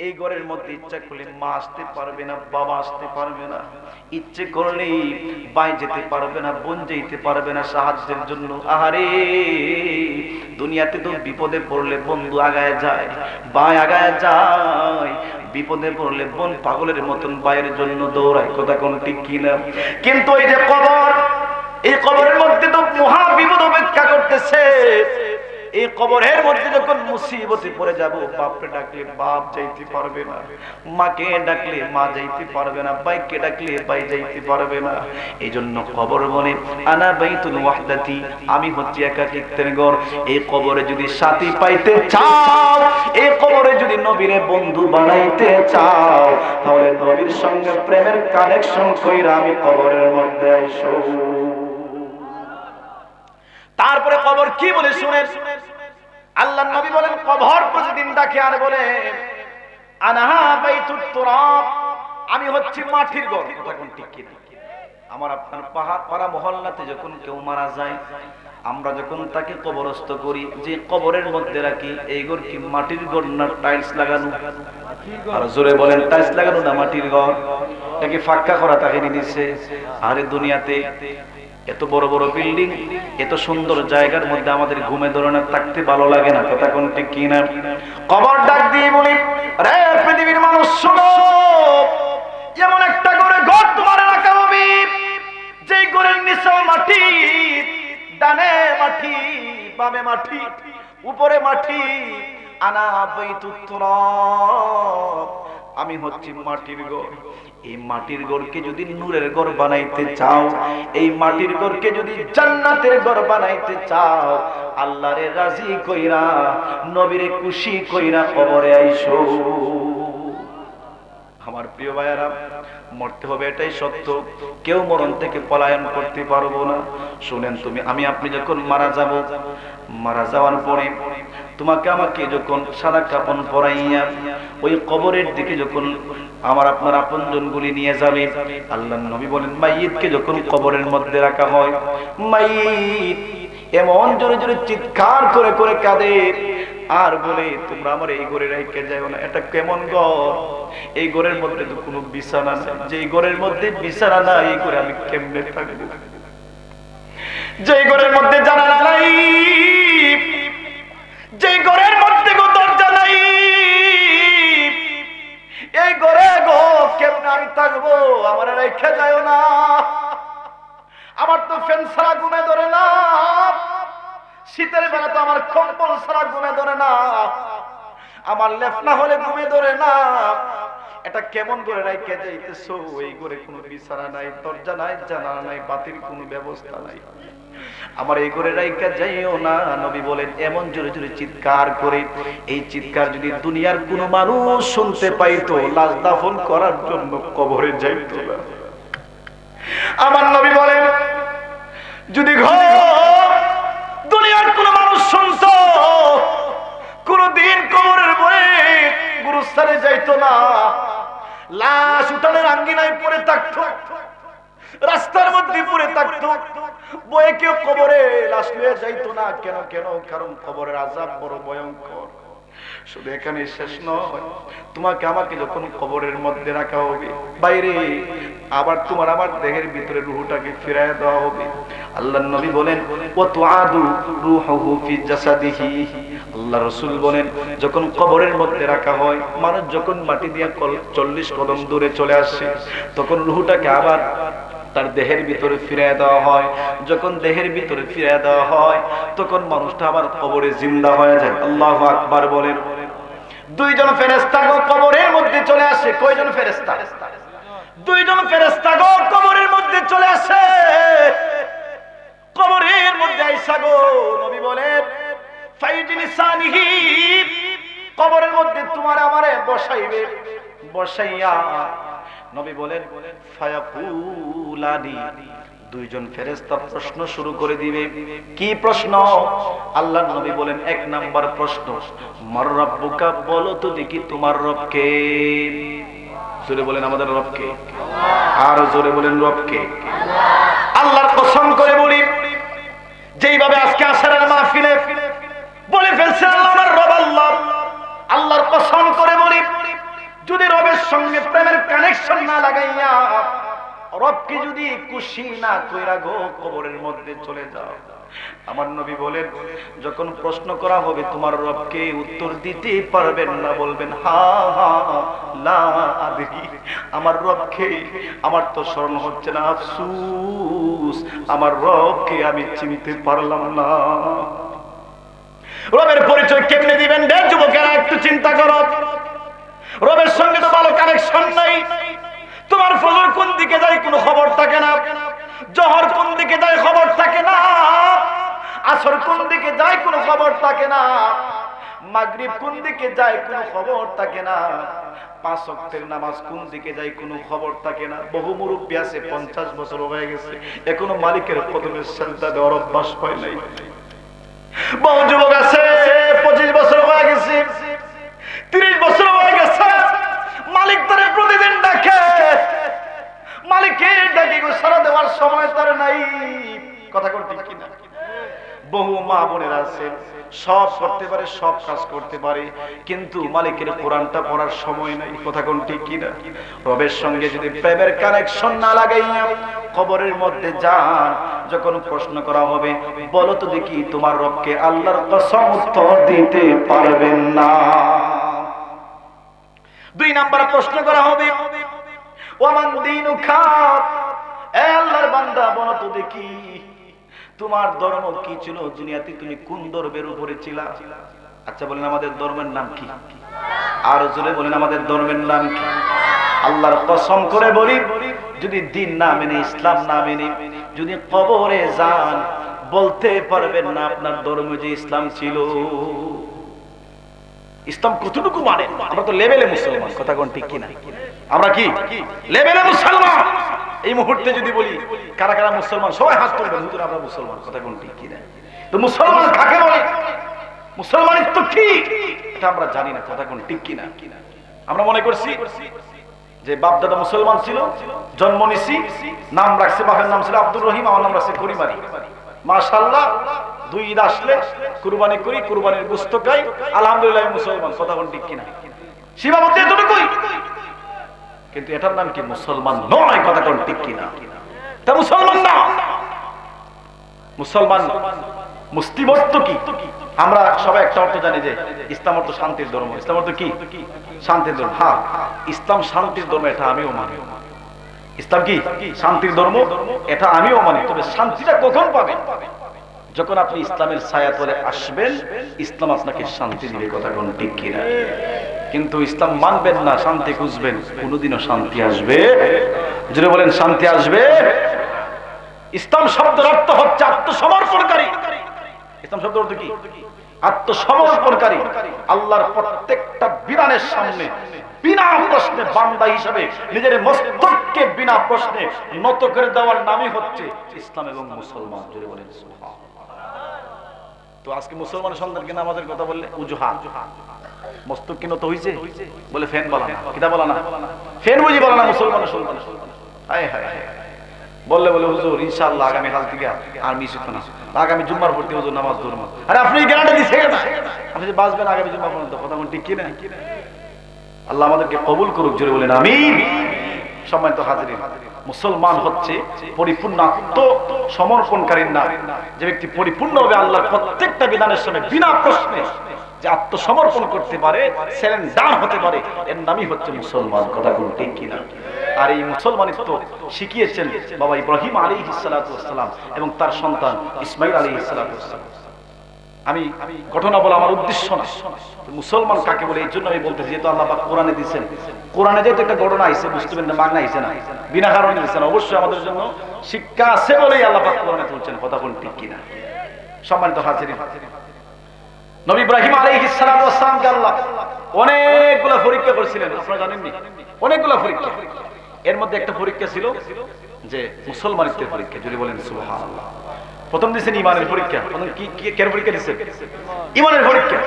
এই ঘরের মধ্যে ইচ্ছা করলে মা আসতে পারবে না, বাবা আসতে পারবে না, ইচ্ছে করলেই ভাই যেতে পারবে না, বোন যেতে পারবে না সাহায্যের জন্য। আহারে, দুনিয়াতে তো বিপদে পড়লে বন্ধু আগায় যায়, ভাই আগায় যায়, বিপদে পড়লে বোন পাগলের মতন ভাইয়ের জন্য দৌড়ায়, কথা কোন ঠিক কিনা। কিন্তু এই যে কবর, এই কবরের মধ্যে তো মহা বিপদ অপেক্ষা করতেছে। এই কবরের মধ্যে যখন মুসিবতে পড়ে যাব, বাপকে ডাকলে বাপ যাইতে পারবে না, মাকে ডাকলে মা যাইতে পারবে না, ভাইকে ডাকলে ভাই যাইতে পারবে না। এই জন্য কবর বলে আনা বাইতুল ওয়াহদাতি, আমি হচ্ছি একাকিত্বের ঘর। এই কবরে যদি সাথী পাইতে চাও, এই কবরে যদি নবীরে বন্ধু বানাইতে চাও, তাহলে নবীর সঙ্গে প্রেমের কানেকশন কইরা আমি কবরের মধ্যে আইসো। তারপরে কবর কি বলে শুনেন, আল্লাহর নবী বলেন কবর প্রতিদিন ডাকে আর বলে আনাহা বাইতুত তুরাব, আমি হচ্ছি মাটির ঘর। তখন ঠিক কি আমার আপনার পাহাড় পাড়া মহল্লাতে যখন কেউ মারা যায়, আমরা যখন তাকে কবরস্থ করি, যে কবরের মধ্যে রাখি, এই ঘর কি মাটির ঘর না টাইলস লাগানো? আর জোরে বলেন, টাইলস লাগানো না মাটির ঘর? নাকি ফাঁকা করা তাকে নিছে? আরে দুনিয়াতে এত বড় বড় বিল্ডিং, এত সুন্দর জায়গার মধ্যে আমাদের ঘুমে ধরে না থাকতে ভালো লাগে না, কথা কোন ঠিক কিনা। কবর ডাক দিয়ে বলি, আরে পৃথিবীর মানুষ শোনো, এমন একটা করে ঘর তোমার রাখা হবে, যে ঘরের নিচে মাটি, ডানে মাটি, বামে মাটি, উপরে মাটি। আনা বাইতুত তুরাব, আমি হচ্ছি মাটির ঘর। এই মাটির ঘরকে যদি নূরের ঘর বানাইতে চাও, এই মাটির ঘরকে যদি জান্নাতের ঘর বানাইতে চাও, আল্লাহরে রাজি কইরা, নবীরে খুশি কইরা কবরে আইসো। আমার প্রিয় ভাইয়েরা, মরতে হবে এটাই সত্য, কেউ মরণ থেকে পলায়ন করতে পারবো না। শুনেন, তুমি আমি আপনি যখন মারা যাব, মারা যাওয়ার পরে তোমাকে আমাকে যখন সাদা কাপড় পরাইয়া ওই কবরের দিকে যখন আমার আপনার আপনজনগুলি নিয়ে যাবে, আল্লাহর নবী বলেন মাইয়িতকে যখন কবরের মধ্যে রাখা হয়, মাইয়িত এমন জোরে জোরে চিৎকার করে করে কাঁদে আর বলে তোমরা আমার এই ঘরে রেখে যাও না। এটা কেমন ঘর? এই ঘরের মধ্যে তো কোনো বিছানা নাই। যে ঘরের মধ্যে বিছানা নাই এই ঘরে আমি কেমনে থাকবো? যে ঘরের মধ্যে জানালা নাই, যে ঘরের মধ্যে গো দরজা নাই, এই ঘরে গো কেমনে আমি থাকবো? আমার রেখে যাও না। আমার তো ফ্যান ছাড়া ঘুমে ধরে না, শীতের বেলা তো আমার কম্বল ছাড়া ঘুমে ধরে না, আমার লেপ না হলে ঘুমে ধরে না। এটা কেমন করে রেখে যাইতেছো? এই ঘরে কোনো বিছানা নাই, দরজা নাই, জানালা নাই, বাতির কোনো ব্যবস্থা নাই। আমার এই ঘরে রাইকা যাইও না। নবী বলেন এমন জোরে জোরে চিৎকার করে, এই চিৎকার যদি দুনিয়ার কোনো মানুষ শুনতে পাইতো লাশ দাফন করার জন্য কবরে যাইতো না। আমার নবী বলেন যদি ঘর দুনিয়ার কোনো মানুষ শুনতো কোনদিন কবরের বয়ে গুরুস্থানে যাইতো না, লাশ উঠানের আঙ্গিনায় পড়ে থাকতো, রাস্তার মধ্যে পড়ে থাকতো, বয়ে কেউ কবরে লাশ নিয়ে যাইতো না। কেন কেন? কারণ কবরের আযাব বড় ভয়ঙ্কর। শুধু এখানে শেষ নয়, তোমাকে আমাকে যখন কবরের মধ্যে রাখা হবে, বাইরে আবার তোমার আমার দেহের ভিতরে রূহটাকে ফিরায় দেওয়া হবে। আল্লাহর নবী বলেন ওয়া তুআদু রূহুহু ফি জাসাদিহি। আল্লাহ রাসূল বলেন যখন কবরের মধ্যে রাখা হয়, মানুষ যখন মাটি দিয়ে 40 কদম দূরে চলে আসে, তখন রূহটাকে আবার তার দেহের ভিতরে ফিরিয়ে দেওয়া হয়। যখন দেহের ভিতরে ফিরিয়ে দেওয়া হয়, তখন মানুষটা আবার কবরে জিন্দা হয়ে যায়। আল্লাহু আকবার বলেন। দুইজন ফেরেশতা গো কবরের মধ্যে চলে আসে। কয়জন ফেরেশতা? দুইজন ফেরেশতা গো কবরের মধ্যে চলে আসে। কবরের মধ্যে আইসা গো নবী বলেন ফাইজলিসানিহি, কবরের মধ্যে তোমার আমারে বসাইবে। বসাইয়া নবী বলেন ফায়াকুলানি, দুইজন ফেরেশতা প্রশ্ন শুরু করে দিবে। কি প্রশ্ন? আল্লাহর নবী বলেন এক নাম্বার প্রশ্ন মার রাব্বুকা, বলো তো দেখি তোমার রব কে? জোরে বলেন আমাদের রব কে? আর জোরে বলেন রব কে? আল্লাহর কসম করে বলি, যেইভাবে আজকে আসরের মাহফিলে বলে ফেলছে আমার রব আল্লাহ, আল্লাহর কসম করে বলি যদি রবের সঙ্গে প্রেমের কানেকশন না লাগাইয়া রবকে যদি খুশি না কইরা গো কবরের মধ্যে চলে যাও, আমার নবী বলেন যখন প্রশ্ন করা হবে তোমার রবকে, উত্তর দিতে পারবেন না, বলবেন হা হা লা আদরি, আমার রবকে আমার তো স্মরণ হচ্ছে না, আফসোস আমার রবকে আমি চিনতে পারলাম না। রবের পরিচয় কেমনে দিবেন রে যুবকেরা? একটু চিন্তা করো। রবের সঙ্গে তো ভালো কানেকশন নাই। তোমার ফজর কোন দিকে যায় কোনো খবর থাকে না, জোহর কোন দিকে যায় খবর থাকে না, আসর কোন দিকে যায় কোনো খবর থাকে না, মাগরিব কোন দিকে যায় কোনো খবর থাকে না, 5 ওয়াক্তের নামাজ কোন দিকে যায় কোনো খবর থাকে না। বহু মুরব্বী আছে 50 বছর হয়ে গেছে এখনো মালিকের কদমে সেজদা দেওয়ার অভ্যাস হয় নাই। বহু যুবক আছে 25 বছর হয়ে গেছে, 30 বছর হয়ে গেছে, মালিক তারে প্রতিদিন ডাকে, মালিকের ডাকে সারা দেওয়ার সময় তার নাই। কথা কোন ঠিক কিনা? বহু মা বোনেরা আছে সব করতে পারে, সব কাজ করতে পারে, কিন্তু মালিকের কোরআনটা পড়ার সময় নাই। কথা কোন ঠিক কিনা? রবের সঙ্গে যদি প্রেমের কানেকশন না লাগাইয়া কবরের মধ্যে যান, যখন প্রশ্ন করা হবে বলো তো দেখি তোমার রবকে, আল্লাহর কসম উত্তর দিতে পারবেন না। 2 নাম্বার প্রশ্ন করা হবে ওয়ামান দীনুকা, এ আল্লাহর বান্দা বলো তো দেখি তোমার ধর্ম কি ছিল, দুনিয়াতে তুমি কোন ধর্মের উপরে ছিলা? আচ্ছা বলেন আমাদের ধর্মের নাম কি? আর জোরে বলেন আমাদের ধর্মের নাম কি? আল্লাহর কসম করে বলি যদি দিন না মেনে, ইসলাম না মেনে যদি কবরে যান, বলতে পারবেন না আপনার ধর্ম যে ইসলাম ছিল। ইসলাম কতটুকু মানে? আমরা তো লেভেলে মুসলমান। কথা কোন ঠিক কিনা? আমরা কি লেভেলে মুসলমান? এই মুহূর্তে যদি বলি কারা কারা মুসলমান, সবাই হাত তুলবেন, হুজুর আমরা মুসলমান। কথা কোন ঠিক কিনা? তো মুসলমান কাকে বলে? মুসলমানিত্ব কি এটা আমরা জানি না, কথা কোন ঠিক কিনা। আমরা মনে করছি যে বাপ দাদা মুসলমান ছিল, জন্ম নিছি, নাম রাখছে, বাপের নাম ছিল আব্দুর রহিম, আমার নাম রাখছে করিমারি, মাশাআল্লাহ 2 ঈদ আসলে কুরবানি করি, কুরবানির গোশত খাই, আলহামদুলিল্লাহ মুসলমান, কথা কোন ঠিক কিনা। সীমাবদ্ধ এতটুকুই, কিন্তু এটার নাম কি মুসলমান নয়, কথা কোন ঠিক কিনা। তা মুসলমান না। মুসলমান মুসলিম অর্থ কি? আমরা সবাই একটা অর্থ জানি যে ইসলাম অর্থ শান্তির ধর্ম। ইসলাম অর্থ কি? শান্তির ধর্ম। হ্যাঁ, ইসলাম শান্তির ধর্ম, এটা আমিও মানি। ইসলাম কি শান্তির ধর্ম, এটা আমিও মানি। তবে শান্তিটা কখন পাবেন? যখন আপনি ইসলামের ছায়া তলে আসবেন, ইসলাম আপনাকে শান্তি দিবে, কথা কোন ঠিক কিনা। কিন্তু ইসলাম মানবেন না, শান্তি খুঁজবেন, কোনোদিনও শান্তি আসবে? যদি বলেন শান্তি আসবে। ইসলাম শব্দের অর্থ হচ্ছে আত্মসমর্পণকারী। ইসলাম শব্দের অর্থ কি? আত্মসমর্পণকারী। আল্লাহর প্রত্যেকটা বিধানের সামনে বিনা প্রশ্নে বান্দা হিসেবে নিজের মস্তককে বিনা প্রশ্নে নত করে দেওয়ার নামই হচ্ছে ইসলাম এবং মুসলমান। যদি বলেন সুবহানাল্লাহ। তো আজকে মুসলমানের সন্তানকে নামাজের কথা বললে উজুহাত, মস্তক কি নত হইছে? বলে ফ্যান বলা না, কিতা বলা না, ফ্যান বুঝি বলা না মুসলমানের সন্তান। হায় হায় হায়। বললে বলে হুজুর ইনশাআল্লাহ আগামী কাল থেকে আর মিস হতো না, আগামী জুম্মার পর থেকে হুজুর নামাজ ধরবো। আরে আপনি গ্যারান্টি দিচ্ছেন না, আপনি যে বাঁচবেন আগামী জুম্মা পর্যন্ত, কথা কোন ঠিক কিনা। আল্লাহ আমাদেরকে কবুল করুক, জোরে বলেন আমিন। সম্মানিত হাজিরিন, মুসলমান হচ্ছে পরিপূর্ণ আত্মসমর্পণকারীর নাম। যে ব্যক্তি পরিপূর্ণভাবে আল্লাহর প্রত্যেকটা বিধানের সামনে বিনা প্রশ্নে যে আত্মসমর্পণ করতে পারে, সারেন্ডার হতে পারে, এর নামই হচ্ছে মুসলমান, কথা কোন ঠিক কিনা। আর এই মুসলমানিত্ব শিখিয়েছেন বাবা ইব্রাহিম আলাইহিস সালাতু ওয়াস সালাম এবং তার সন্তান ইসমাঈল আলাইহিস সালাতু ওয়াস সালাম। আমি ঘটনা বলা আমার উদ্দেশ্য না, মুসলমান কাকে বলে এই জন্য আমি বলতেছি, যেহেতু আল্লাহ পাক কোরআনে দিয়েছেন, কোরআনে যেহেতু একটা ঘটনা আইছে, বুঝতে পারেন না, মাগনা আইছে না, বিনা কারণে দিয়েছেন, অবশ্যই আমাদের জন্য শিক্ষা আছে বলেই আল্লাহ পাক কোরআনে তুলছেন, কথা কোন ঠিক কিনা। সম্মানিত হাজিরিন, নবী ইব্রাহিম আলাইহিস সালাতু ওয়াস সালামকে আল্লাহ অনেকগুলা পরীক্ষা করেছিলেন, আপনারা জানেন নি, অনেকগুলা পরীক্ষা। এর মধ্যে একটা পরীক্ষা ছিল যে মুসলমানিত্বের পরীক্ষা। যদি বলেন সুবহানাল্লাহ। প্রথম দিয়েছেন ইমানের পরীক্ষা। প্রথম কি কেন পরীক্ষা দিয়েছেন? ইমানের পরীক্ষা।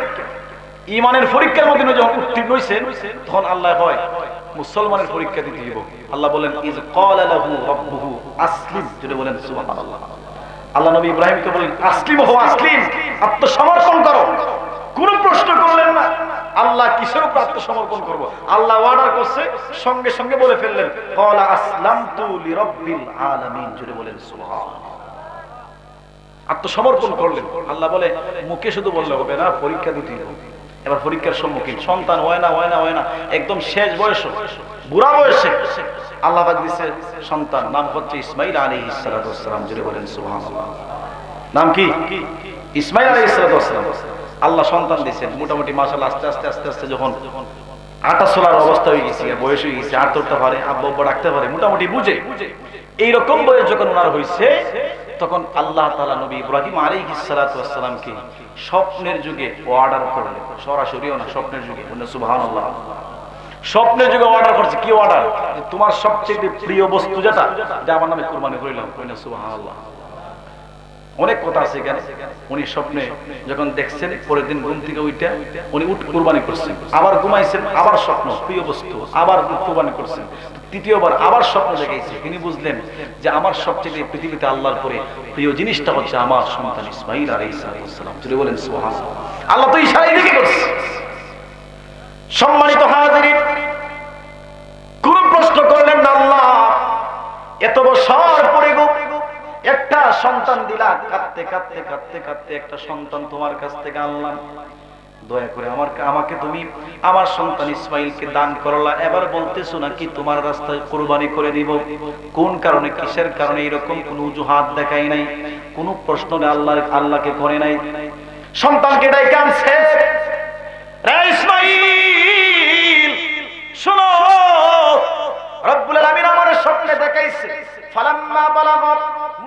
ইমানের পরীক্ষার মধ্যে যখন উত্তীর্ণ হইছেন, তখন আল্লাহ হয় মুসলমানের পরীক্ষা দিতে দিব। আল্লাহ বলেন ইজ ক্বালা লাহু রাব্বুহু আসলিম। যদি বলেন সুবহানাল্লাহ। আল্লাহ নবী ইব্রাহিমকে বলেন আসলিম হো, আসলিম, আত্মসমর্পণ করো। কোন প্রশ্ন করলেন না আল্লাহ কিসের উপর আত্মসমর্পণ করব। আল্লাহ অর্ডার করছে, সঙ্গে সঙ্গে বলে ফেললেন ক্বালা আসলামতু লিরাব্বিল আলামিন। যদি বলেন সুবহানাল্লাহ। আত্মসমর্পণ করলেন। আল্লাহ বলে মুখে শুধু বললে হবে না, পরীক্ষা দিতে হবে। এবার পরীক্ষার সম্মুখীন, সন্তান হয় না, হয় না, হয় না, একদম শেষ বয়স, বুড়া বয়সে আল্লাহ পাক দিয়েছে সন্তান, নাম হচ্ছে ইসমাঈল আলাইহিস সালাতু ওয়াস সালাম। জুড়ে বলেন সুবহানাল্লাহ। নাম কি? ইসমাঈল আলাইহিস সালাতু ওয়াস সালাম। আল্লাহ সন্তান দিয়েছেন। মোটামুটি মাশাআল্লাহ আস্তে আস্তে আস্তে আস্তে যখন আটা চলার অবস্থা হয়ে গেছে, বয়স হয়ে গেছে, আর ধরতে পারে, আব্বা আব্বা ডাকতে পারে, মোটামুটি বুঝে, এইরকম বয়স যখন ওনার হয়েছে, তখন আল্লাহ তাআলা নবী ইব্রাহিম আলাইহিস সালাতু ওয়াস সালামকে স্বপ্নের যুগে অর্ডার করলেন, সরাসরিও না, স্বপ্নের যুগে। বলেন সুবহানাল্লাহ। স্বপ্নের যুগে অর্ডার করছে। কি অর্ডার? যে তোমার সবচেয়ে প্রিয় বস্তু যেটা, যা আমার নামে কুরবানি করিলাম। বলেন সুবহানাল্লাহ। অনেক কথা আছে এখানে। উনি স্বপ্নে যখন দেখছেন, পরের দিন ঘুম থেকে উঠে উনি কুরবানি করছেন, আবার ঘুমাইছেন, আবার স্বপ্ন, প্রিয় বস্তু, আবার কুরবানি করছেন, তৃতীয়বার আবার স্বপ্ন দেখেছে। তিনি বুঝলেন যে আমার সবচেয়ে পৃথিবীতে আল্লাহর পরে প্রিয় জিনিসটা হচ্ছে আমার সন্তান ইসমাঈল আলাইহিস সালাম। যদি বলেন সুবহানাল্লাহ। আল্লাহ তো ইশারাই দেখে করছে। সম্মানিত হাজিরিন, কোন প্রশ্ন করলেন না আল্লাহ। এত বছর পরে একটা সন্তান দিলা, কাঁদতে কাঁদতে কাঁদতে কাঁদতে একটা সন্তান তোমার কাছ থেকে আনলাম, দয়া করে আমাকে তুমি আমার সন্তান ইসমাঈলকে দান করলা। এবার বলতেছো নাকি তোমার রাস্তায় কুরবানি করে দিব। কোন কারণে, কিসের কারণে? এরকম কোন অজুহাত দেখাই নাই, কোন প্রশ্ন আল্লাহকে করে নাই। সন্তানকে ডাইকে আনছে, রে ইসমাঈল শোনো, রব্বুল আলামিন আমার স্বপ্নে দেখাইছে, ফালাম্মা বালাগা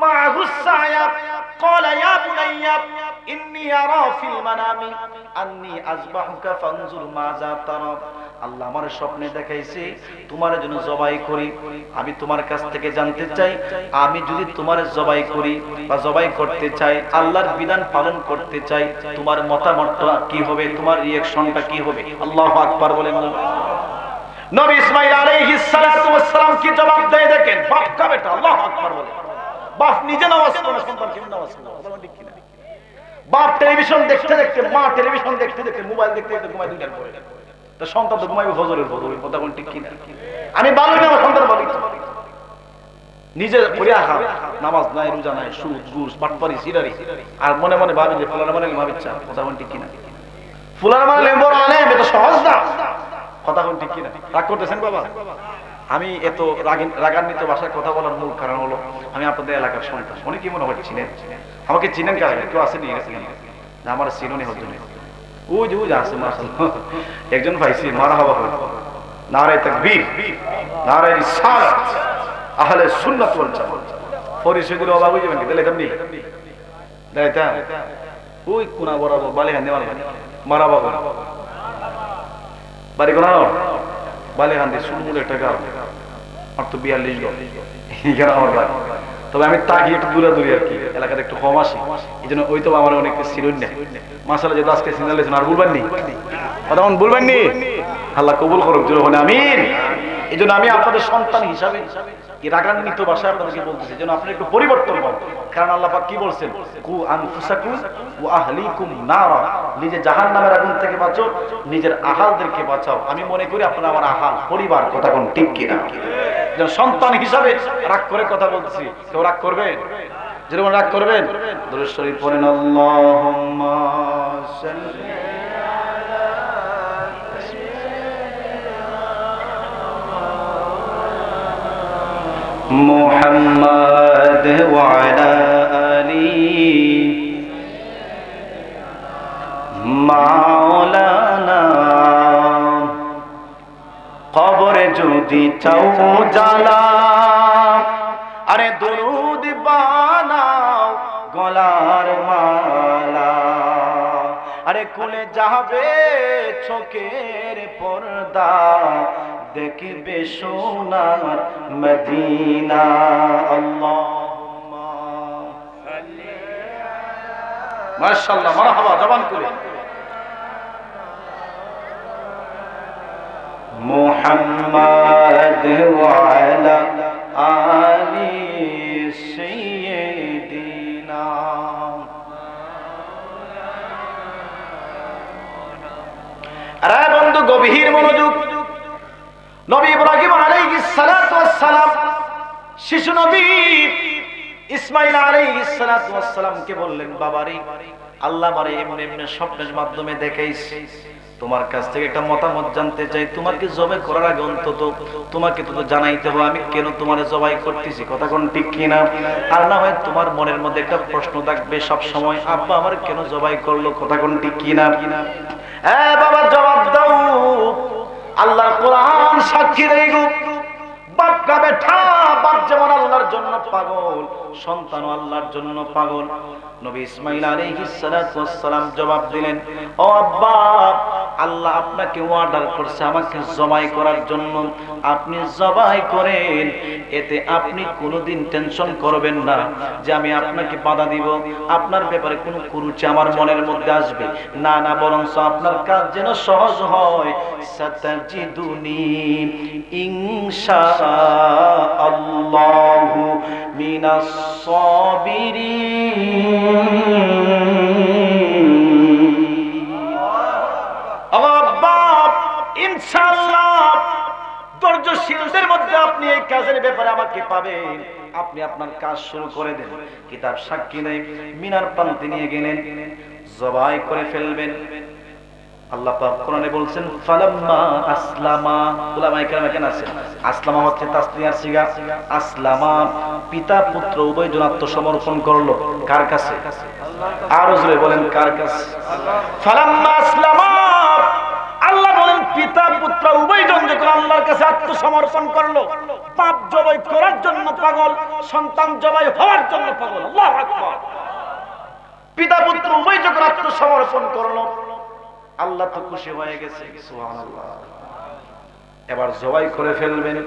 মা'হুস সায়া ক্বালা ইয়া বুনাইয়া ইন্নী আরা ফিল মানামি আন্নী আযবাহুকা ফানজুর মাযা তারা আল্লাহ আমার স্বপ্নে দেখাইছে তোমার জন্য জবাই করি। আমি তোমার কাছ থেকে জানতে চাই, আমি যদি তোমার জবাই করি বা জবাই করতে চাই, আল্লাহর বিধান পালন করতে চাই, তোমার মতামতটা কি হবে, তোমার রিঅ্যাকশনটা কি হবে? আল্লাহু আকবার বলেন। নবী ইসমাঈল আলাইহিস সালাতু ওয়াস সালাম কি জবাব দেয় দেখেন, বাপ কা বেটা। আল্লাহু আকবার বলেন। বাপ নিজে নামাজ পড়ে, সন্তান কেমন নামাজ পড়ে? কথা ঠিক কিনা? বাপ টেলিভিশন দেখতে দেখতে, মা টেলিভিশন দেখতে দেখতে, মোবাইল দেখতে দেখতে ঘুমায় দুইটার পরে, তো সন্তান তো ঘুমাইবে ফজরের পর। কথা কোন ঠিক কিনা? আমি ভালো না সন্তান বলি, নিজে পড়িয়া খা, নামাজ নাই, রোজা নাই, সুদ ঘুষ বাটপারি সিরারি, আর মনে মনে ভাবি যে ফুলার মানে ভাবিচ্ছা। কথা কোন ঠিক কিনা? ফুলার মানে বড় আলেম, এটা সহজ না। কথা কোন ঠিক কিনা? রাগ করতেছেন বাবা? আমি এত রাগান্বিত ভাষায় কথা বলার মূল কারণ হলো আমি আপনাদের এলাকার সন্তান। অনেকে মনে হয় চিনেন, আমাকে চিনেন কারা? কেউ আসেনি আমার চিনুনি হতো না। ওই যে ওই যে আছে মাশাআল্লাহ, একজন পাইছি, মারহাবা বলেন। নারে তাকবীর, নারে রিসালাত, আহলে সুন্নাত ওয়াল জামাত। পরিচয় দিলে অবাক হয়ে যাবেন কি? তাহলে কেমনি দাইতা ওই কোনা বরাবর বালিহান দেওয়ার মারহাবা বলেন। বাড়ি কোনা বালিহান দিয়ে সুলমুল একটা গাঁও, আর তো 42 গো এখানে আমার বাড়ি। তবে আমি তাকি একটু দূরে দূরে আর কি, এলাকাতে একটু কম আসি, এই জন্য ওই তো আমার অনেক সিরুন নেই। মাশাআল্লাহ, যেহেতু আজকে সিগন্যাল দিয়েছেন, আর বলবেন নি কথা বলবেন নি। আল্লাহ কবুল করুক, জোরে বলেন আমিন। এই জন্য আমি আপনাদের সন্তান হিসাবে এই রাগান্বিত ভাষায় আপনাদেরকে বলতেছি যেন আপনারা একটু পরিবর্তন হন। কারণ আল্লাহ পাক কি বলছেন? কু আনফুসাকুম ওয়া আহলিকুম নারা, নিজে জাহান্নামের আগুন থেকে বাঁচো, নিজের আহালদেরকে বাঁচাও। আমি মনে করি আপনারা আমার আহাল পরিবার। কথা কোন ঠিক কিনা? যেন সন্তান হিসাবে রাগ করে কথা বলতেছি, কেউ রাগ করবেন? যেরকম রাগ করবেন, দরুদ শরীফ পড়েন। আল্লাহুম্মা সাল্লি মুহাম্মাদ ওয়া আলা আলি মাওলানা। কবরে যদি চাও জ্বালা, আরে দরুদ বানাও গলার মালা, আরে খুলে যাবে চোখের পর্দা, দেখবে সোনার মদিনা। আল্লাহুম্মা সাল্লি আলা, মাশাআল্লাহ, মারহাবা, জবান করে মুহাম্মাদ ওয়া আলা আলি সাইয়্যিদিনা। আরে বন্ধু, গভীর মনোযোগ। নবী ইব্রাহিম আলাইহিস সালাতু ওয়াস সালাম, শিশু নবী ইসমাঈল আলাইহিস সালাতু ওয়াস সালামকে বললেন, বাবারে, আল্লাহ আমারে এমনি এমনি স্বপ্নের মাধ্যমে দেখাইছে, তোমার কাছ থেকে একটা মতামত জানতে চাই। তোমাকে জবাই করার আগে অন্তত তোমাকে তো জানাইতে হবে আমি কেন তোমারে জবাই করতেছি। কথা কোন ঠিক কিনা? আর না হয় তোমার মনের মধ্যে একটা প্রশ্ন থাকবে সব সময়, আব্বা আমার কেন জবাই করলো? কথা কোন ঠিক কিনা? হ্যাঁ বাবা, জবাব দাও। আল্লাহর কোরআন সাক্ষী দেয়, বাপ কা বেটা, বাপ যেমন আল্লাহর জন্য পাগল, সন্তান আল্লাহর জন্য পাগল। নবী ইসমাঈল আলাইহিস সালাতু ওয়াস সালাম জবাব দিলেন, ও আব্বা, আল্লাহ আপনাকে অর্ডার করছে আমাকে জবাই করার জন্য, আপনি জবাই করেন, এতে আপনি কোনোদিন টেনশন করবেন না যে আমি আপনাকে বাধা দিব, আপনার ব্যাপারে কোনো কুরুচি আমার মনের মধ্যে আসবে না, না, বরং আপনার কাজ যেন সহজ হয়। সাতাজিদুনি ইনশাআল্লাহু মিনাস সাবিরিন। ইনশাআল্লাহ ধৈর্যশীলদের মধ্যে আপনি এই কাজের ব্যাপারে আমাকে পাবেন। আপনি আপনার কাজ শুরু করে দেন। কিতাব সাক্ষী নেই, মিনার প্রান্তে নিয়ে গেলেন, জবাই করে ফেলবেন। আল্লাহ পাক কোরআনে বলছেন, ফালাম্মা আসলামা, উলামায়ে কেরাম এখানে আছে, আসলামা হচ্ছে তাসনিয়ার সিগা। আসলামা, পিতা পুত্র উভয়জন আত্মসমর্পণ করলো কার কাছে? আরো জোরে বলেন, কার কাছে? ফালাম্মা আসলামা, আল্লাহ বলেন পিতা পুত্র উভয়জন যখন আল্লাহর কাছে আত্মসমর্পণ করলো, পাপ জবাই করার জন্য পাগল, সন্তান জবাই হওয়ার জন্য পাগল। আল্লাহু আকবার। পিতা পুত্র উভয় যখন আত্মসমর্পণ করলো, আল্লাহ তো খুশি হয়ে গেছে। সুবহানাল্লাহ। এবার জবাই করে ফেলবেন।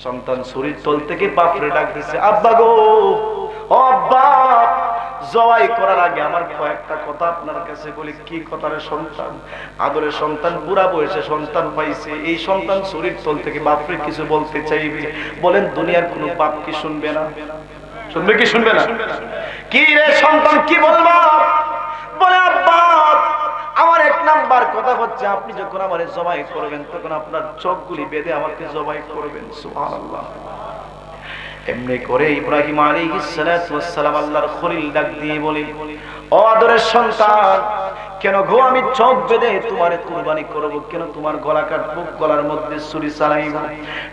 সন্তান ছুরির তল থেকে বাপরে ডাক দিছে, আব্বা গো, ও আব্বা, জবাই করার আগে আমার কয়েকটা কথা আপনার কাছে বলি। কি কথা রে সন্তান? আদরের সন্তান, বুড়া বয়সে সন্তান পাইছে, এই সন্তান ছুরির তল থেকে বাপরে কিছু বলতে চাইবে। বলেন দুনিয়ার কোন বাপ কি শুনবে না? শুনবে কি শুনবে না? কি রে সন্তান কি বলবা? বলে আব্বা, আমার এক নাম্বার কথা হচ্ছে আপনি যখন আমারে জবাই করবেন তখন আপনার চোখগুলি বেঁধে আমাকে জবাই করবেন। সুবহানাল্লাহ। এমনি করে ইব্রাহিম আলাইহিস সালাতু ওয়াস সালাম আল্লাহর খলিল ডাক দিয়ে বলে, ও আদরের সন্তান, কেন গো আমি চোখ বেঁধে তোমারে কুরবানি করব? কেন তোমার গলা কাটবো, গলার মধ্যে ছুরি চালাইব?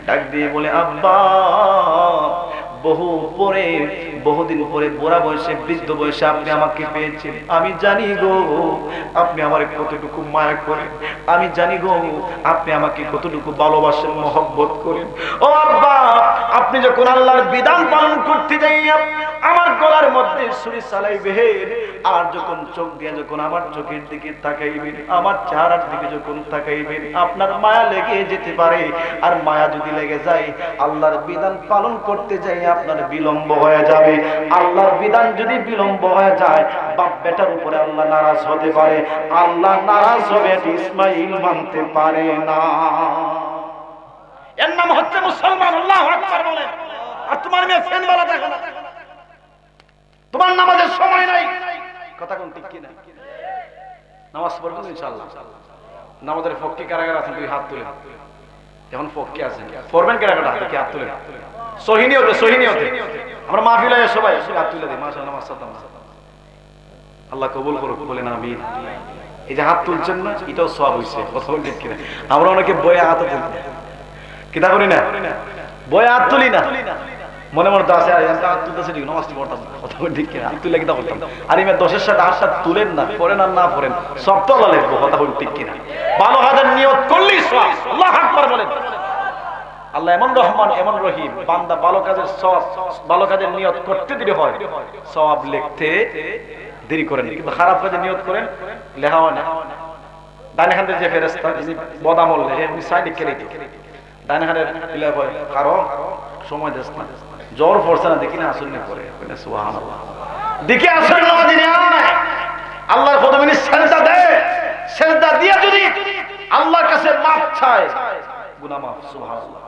ডাক দিয়ে বলে, আব্বা, বহুদিন পরে বুড়া বয়সে, বৃদ্ধ বয়সে আপনি আমাকে পেয়েছেন। আমি জানি গো আপনি আমারে কতটুকু মায়া করেন, আমি জানি গো আপনি আমাকে কতটুকু ভালোবাসেন, মহব্বত করেন। ও আব্বা, আপনি যখন আল্লাহর বিধান পালন করতে যাইয়া আমার গলার মধ্যে ছুরি চালাইবেন, আর যখন চোখ দিয়ে যখন আমার চোখের দিকে তাকাইবেন, আমার চেহারার দিকে যখন তাকাইবেন, আপনার মায়া লেগে যেতে পারে। আর মায়া যদি লেগে যায়, আল্লাহর বিধান পালন করতে যাই আপনার বিলম্ব হয়ে যাবে। আল্লাহর বিধান যদি বিলম্ব হয়ে যায়, বাপ বেটার উপরে আল্লাহ নারাজ হতে পারে। আল্লাহ নারাজ হবে, ইসমাইল মানতে পারে না। এর নাম হচ্ছে মুসলমান। আল্লাহু আকবার বলেন। আর তোমার মেয়ে ফ্যান বালা দেখো না, তোমার নামাজের সময় নাই। কথা কোন ঠিক কি না? নামাজ পড়বেন ইনশাআল্লাহ। নামাজের পক্ষে কারা কারা আছেন? দুই হাত তুলে। এখন পক্ষে আছেন, পড়বেন কারা কারা? কি হাত তুলে? সহিনিয়তে, সহিনিয়তে আমরা মাহফিলে সবাই হাত তুলে দিই। মাশাআল্লাহ, মাশাআল্লাহ, আল্লাহ কবুল করুক, বলেন আমিন। এই যে হাত তুলছেন না, এটাও সওয়াব হইছে। কথা বলেন ঠিক কিনা? আমরা অনেকে বয়ে হাত তুলি, কিটা করি না, বয়ে হাত তুলি না, মনে মনে তো আছে হাত তুলতেছে ঠিক, নামাজ পড়তাম। কথা বলেন ঠিক কিনা? হাত তুলে কিটা করতাম। আর ইমা দশের সাথে হাতটা তুলেন না, পড়েন আর না পড়েন, সব তো আল্লাহ লিখবো। কথা বলেন ঠিক কিনা? ভালো কাজের নিয়ত করলেই সওয়াব। আল্লাহু আকবার বলেন। আল্লাহ এমন রহমান, এমন রহিম, বান্দা ভালো কাজের সওয়াব, ভালো কাজের নিয়ত করতে দেরি হয়, সওয়াব লিখতে দেরি করেন। কিন্তু খারাপ কাজের নিয়ত করেন, লেখা হয় না। ডান হাতে যে ফেরেশতা যিনি বদামল লেখে, উনি সাইডে কেটে দিই। ডান হাতে দিলে হয় কারণ সময় দেশ না, জ্বর পড়ছে না দেখি না, আসল না করে। সুবহানাল্লাহ। দেখি আসল না দিনে আয় আল্লাহর কদমে সেজদা দেয়, সেজদা দিয়ে যদি আল্লাহর কাছে মাফ চায়, গুনাহ মাফ। সুবহানাল্লাহ।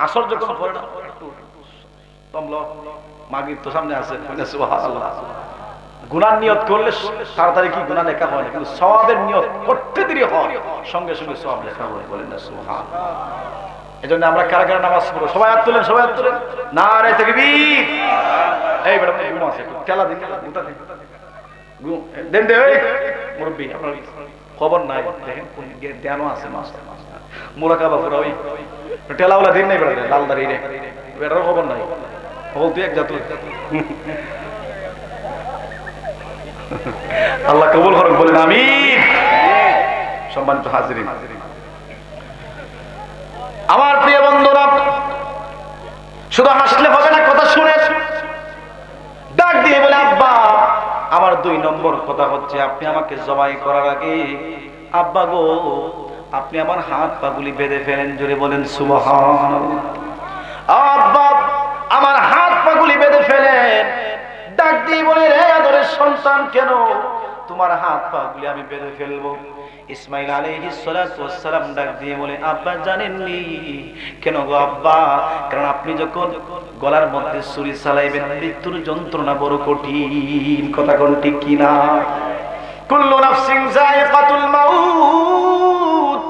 আসর যখন পড়ে না, একটু তমল, মাগরিব তো সামনে আছে। সুবহানাল্লাহ। গুনার নিয়ত করলে তাড়াতাড়ি কি গুনাহ লেখা হয় না, কিন্তু সওয়াবের নিয়ত করতে দেরি হয়, সঙ্গে সঙ্গে সওয়াব লেখা হয়। বলেন না সুবহানাল্লাহ। এজন্য আমরা কারা কারা নামাজ পড়ব? সবাই হাত তুলেন, সবাই হাত তুলেন। নারে তাকবীর। এই বড় ঘুম আছে, খেলা দিন, গুতা দিন, দেন দে। ওই মুরব্বি, আপনার খবর নাই, দেখেন কোন ধ্যানও আছে। মাস্টার মুরাকাবা পুরা ওই টেলাওয়ালা দিন নাই বড় লাল দাড়ি রে, এটার খবর নাই। বল তুই এক জাত। আল্লাহ কবুল করুক, বলেন আমিন। সম্মানিত হাজিরিন, আমার প্রিয় বন্ধুরা, শুধু হাসলে হবে না, কথা শুনে ডাক দিয়ে বলে, আব্বা, আমার 2 নম্বর কথা হচ্ছে আপনি আমাকে জবাই করার আগে, আব্বা গো, আপনি আমার হাত পাগুলি বেঁধে ফেলেন। জোরে বলেন সুবহানাল্লাহ। আব্বা, আমার হাত পাগুলি বেঁধে ফেলেন। ডাক দিয়ে বলে, রে আদরের সন্তান, কেন তোমার হাত পাগুলি আমি বেঁধে ফেলবো? ইসমাইল আলাইহিস সালাতু ওয়াস সালাম ডাক দিয়ে বলে, আব্বা জানেননি কেন গো আব্বা? কারণ আপনি যখন গলার মধ্যে ছুরি চালাইবেন, মৃত্যুর যন্ত্রণা বড় কঠিন। কথা কোন ঠিক কিনা? কুল্লু নাফসিন যায়িকাতুল মাউত,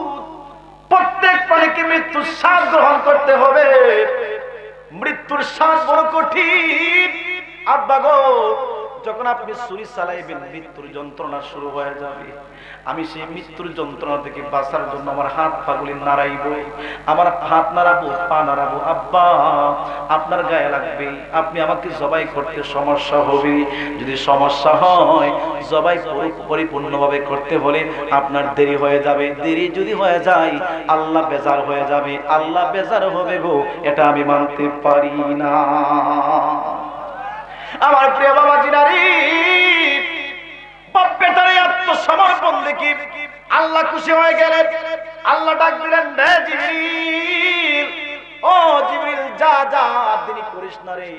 প্রত্যেক প্রাণীকে মৃত্যুর স্বাদ গ্রহণ করতে হবে। মৃত্যুর স্বাদ বড় কঠিন। আব্বা গো, যখন আপনি ছুরি চালাইবেন, মৃত্যুর যন্ত্রণা শুরু হয়ে যাবে। আমি সেই মৃত্যুর যন্ত্রণা থেকে বাঁচার জন্য আমার হাত পাগুলি নাড়াইবো, আমার হাত নাড়াবো, পা নাড়াবো। আব্বা, আপনার গায়ে লাগবে, আপনি আমাকে জবাই করতে সমস্যা হবে। যদি সমস্যা হয়, জবাই পরিপূর্ণভাবে করতে হলে আপনার দেরি হয়ে যাবে। দেরি যদি হয়ে যায়, আল্লাহ বেজার হয়ে যাবে। আল্লাহ বেজার হবে গো, এটা আমি মানতে পারি না। আমার প্রিয় বাবা জিনারি, বাপ বেটারে আত্মসমর্পণ দেখি আল্লাহ খুশি হয়ে গেলেন। আল্লাহ ডাক দিলেন, হে জিবরিল, ও জিবরিল, যা যা, দেরি করিস না রে,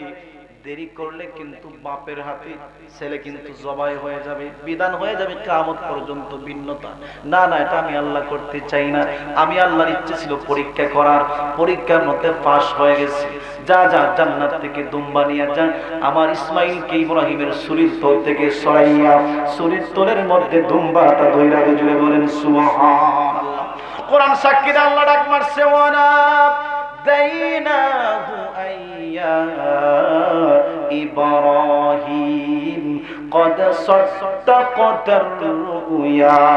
দেরি করলে কিন্তু বাপের হাতে ছেলে কিন্তু জবাই হয়ে যাবে, বিধান হয়ে যাবে কিয়ামত পর্যন্ত ভিন্নতা। না না, এটা আমি আল্লাহ করতে চাই না, আমি আল্লাহর ইচ্ছে ছিল পরীক্ষা করার, পরীক্ষার মধ্যে পাস হয়ে গেছে। যা যা, জান্নাত থেকে দুম্বা নিয়ে যা, আমার ইসমাইলকে ইব্রাহিমের ছুরির তল থেকে সরাইয়া ছুরির তলের মধ্যে দুম্বাটা ধইরা জুড়ে বলেন সুবহানাল্লাহ। কোরআন সাক্ষী দেয়, আল্লাহ ডাক মারছে, ওয়ানা দাইনাহু আইয়া ইব্রাহিম قد صدقت الرؤيا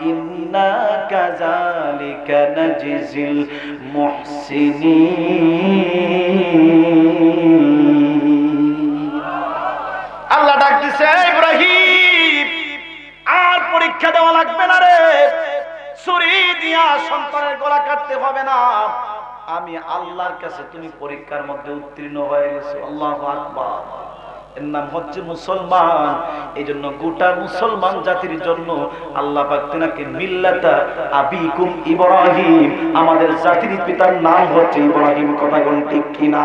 إنا كذلك نجزي المحسنين। আল্লাহ ডাক দিছে, ইব্রাহিম আর পরীক্ষা দেওয়া লাগবে না রে, ছুরি দিয়া সন্তানের গলা কাটতে হবে না, আমি আল্লাহর কাছে তুমি পরীক্ষার মধ্যে উত্তীর্ণ হয়ে গেছো। আল্লাহু আকবার। এর নাম হচ্ছে মুসলমান। এই জন্য গোটা মুসলমান জাতির জন্য আল্লাহ পাক তিনাকে মিল্লাতা আবিকুম ইব্রাহিম, আমাদের জাতির পিতার নাম হচ্ছে ইব্রাহিম। কথা কোন ঠিক কিনা?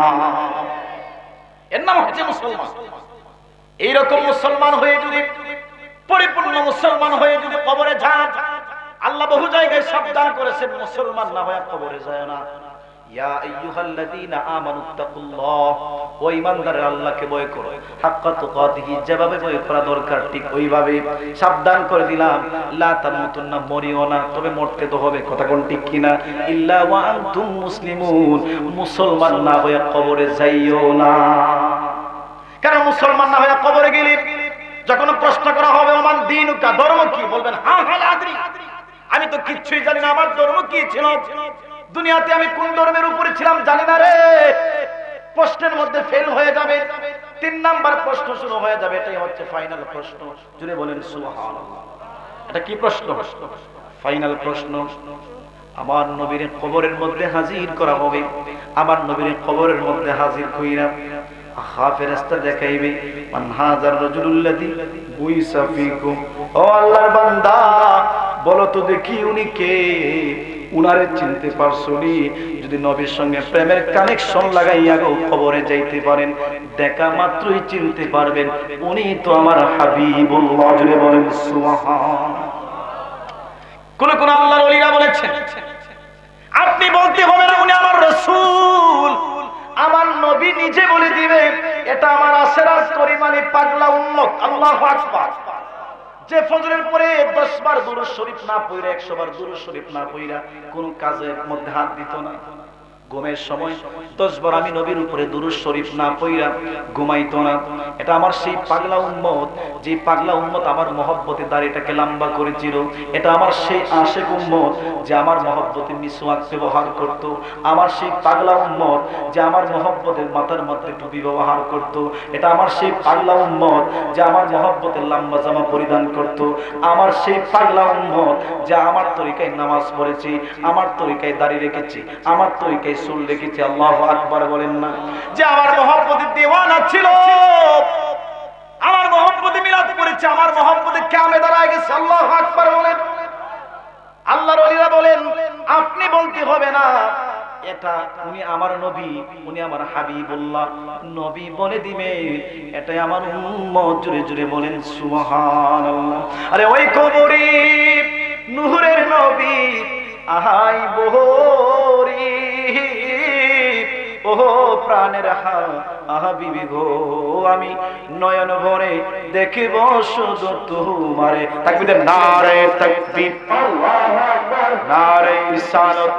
এর নাম হচ্ছে মুসলমান। এইরকম মুসলমান হয়ে যদি, পরিপূর্ণ মুসলমান হয়ে যদি কবরে যান, আল্লাহ বহু জায়গায় সাবধান করেছেন, মুসলমান না হয়ে কবরে যায় না। ইয়া আইয়ুহাল্লাযীনা আমানুত্তাকুল্লাহ, ও ঈমানদাররা আল্লাহকে ভয় করো, হাক্কা তুকাতিহি, যেভাবে ভয় করা দরকার ঠিক ওইভাবে। সাবধান করে দিলাম, লা তামুতুন্না, মরিও না, তবে মরতে তো হবে। কথা কোন ঠিক কিনা? ইল্লা ওয়া আনতুম মুসলিমুন, মুসলমান না হয়ে কবরে যাইও না। কারণ মুসলমান না হয়ে কবরে গেলে যখন প্রশ্ন করা হবে, ওমান দীনুকা, ধর্ম কি, বলবেন হা হা লা আদরি, আমি তো কিচ্ছুই জানি না, আমার ধর্ম কি ছিল, দুনিয়াতে আমি কোন ধর্মের উপরে ছিলাম জানি না রে। প্রশ্নের মধ্যে ফেল হয়ে যাবে, 3 নাম্বার প্রশ্ন শুরু হয়ে যাবে। এটাই হচ্ছে ফাইনাল প্রশ্ন। জুড়ে বলেন সুবহানাল্লাহ। এটা কি প্রশ্ন? ফাইনাল প্রশ্ন। আমার নবীর কবরের মধ্যে হাজির করা হবে। আমার নবীর কবরের মধ্যে হাজির কইরা ফেরেশতা দেখাইবে, মান হাযার রাজুলুল্লাযী বুইসা ফীকুম, ও আল্লাহর বান্দা, বলো তো দেখি উনি কে, উনারে চিনতে পারছো নি? যদি নবীর সঙ্গে প্রেমের কানেকশন লাগাইয়া গো কবরে যাইতে পারেন, দেখা মাত্রই চিনতে পারবেন উনি তো আমার হাবিবুল্লাহ। জুড়ে বলেন সুবহানাল্লাহ। কোন কোন আল্লাহর ওলিরা বলেছেন, আপনি বলতে হবে না উনি আমার রাসূল, আমার নবী নিজে বলে দিবে এটা আমার আশরাত করিমানি পাগলা উম্মত। আল্লাহু আকবার। যে ফজরের পরে 10 বার দুরূদ শরীফ না পড়ে, 100 বার দুরূদ শরীফ না পড়া কোন কাজের মধ্যে হাত দিত না। ঘুমের সময় 10 বার আমি নবীর উপরে দুরূদ শরীফ না পড়া ঘুমাইতো না। এটা আমার সেই পাগলা উম্মত, যে পাগলা উম্মত আমার মহব্বতে দাড়িটাকে লম্বা করেছিল। এটা আমার সেই আশিক উম্মত, যে আমার মহব্বতে মিসওয়াক ব্যবহার করত। আমার সেই পাগলা উম্মত, যে আমার মহব্বতের মাথার মধ্যে টুপি ব্যবহার করত। এটা আমার সেই পাগলা উম্মত, যে আমার মহব্বতে লম্বা জামা পরিধান করত। আমার সেই পাগলা উম্মত, যে আমার তরিকায় নামাজ পড়েছে, আমার তরিকায় দাড়ি রেখেছে, আমার তরিকায় চুল রেখেছে। আল্লাহু আকবার বলেন না? যে আমার মহব্বতে দেওয়ানা ছিল, আমার মহব্বতে মিলাদ করেছে, আমার মহব্বতে কিয়ামে দাঁড়ায় গেছে। আল্লাহু আকবার বলেন। আল্লাহর ওলিরা বলেন, আপনি বলতে হবে না এটা উনি আমার নবী, উনি আমার হাবিবুল্লাহ, নবী বলে দিবে এটাই আমার উম্মত। জুড়ে জুড়ে বলেন সুবহানাল্লাহ। আরে ওই কবরে নূরের নবী আহাই বহরি, ও প্রাণের হাবিবি গো, আমি নয়ন ভরে দেখিব শুধু তোমারে। তাকবীর, নারে তাকবীর, আল্লাহু আকবার, নারে রিসালাত।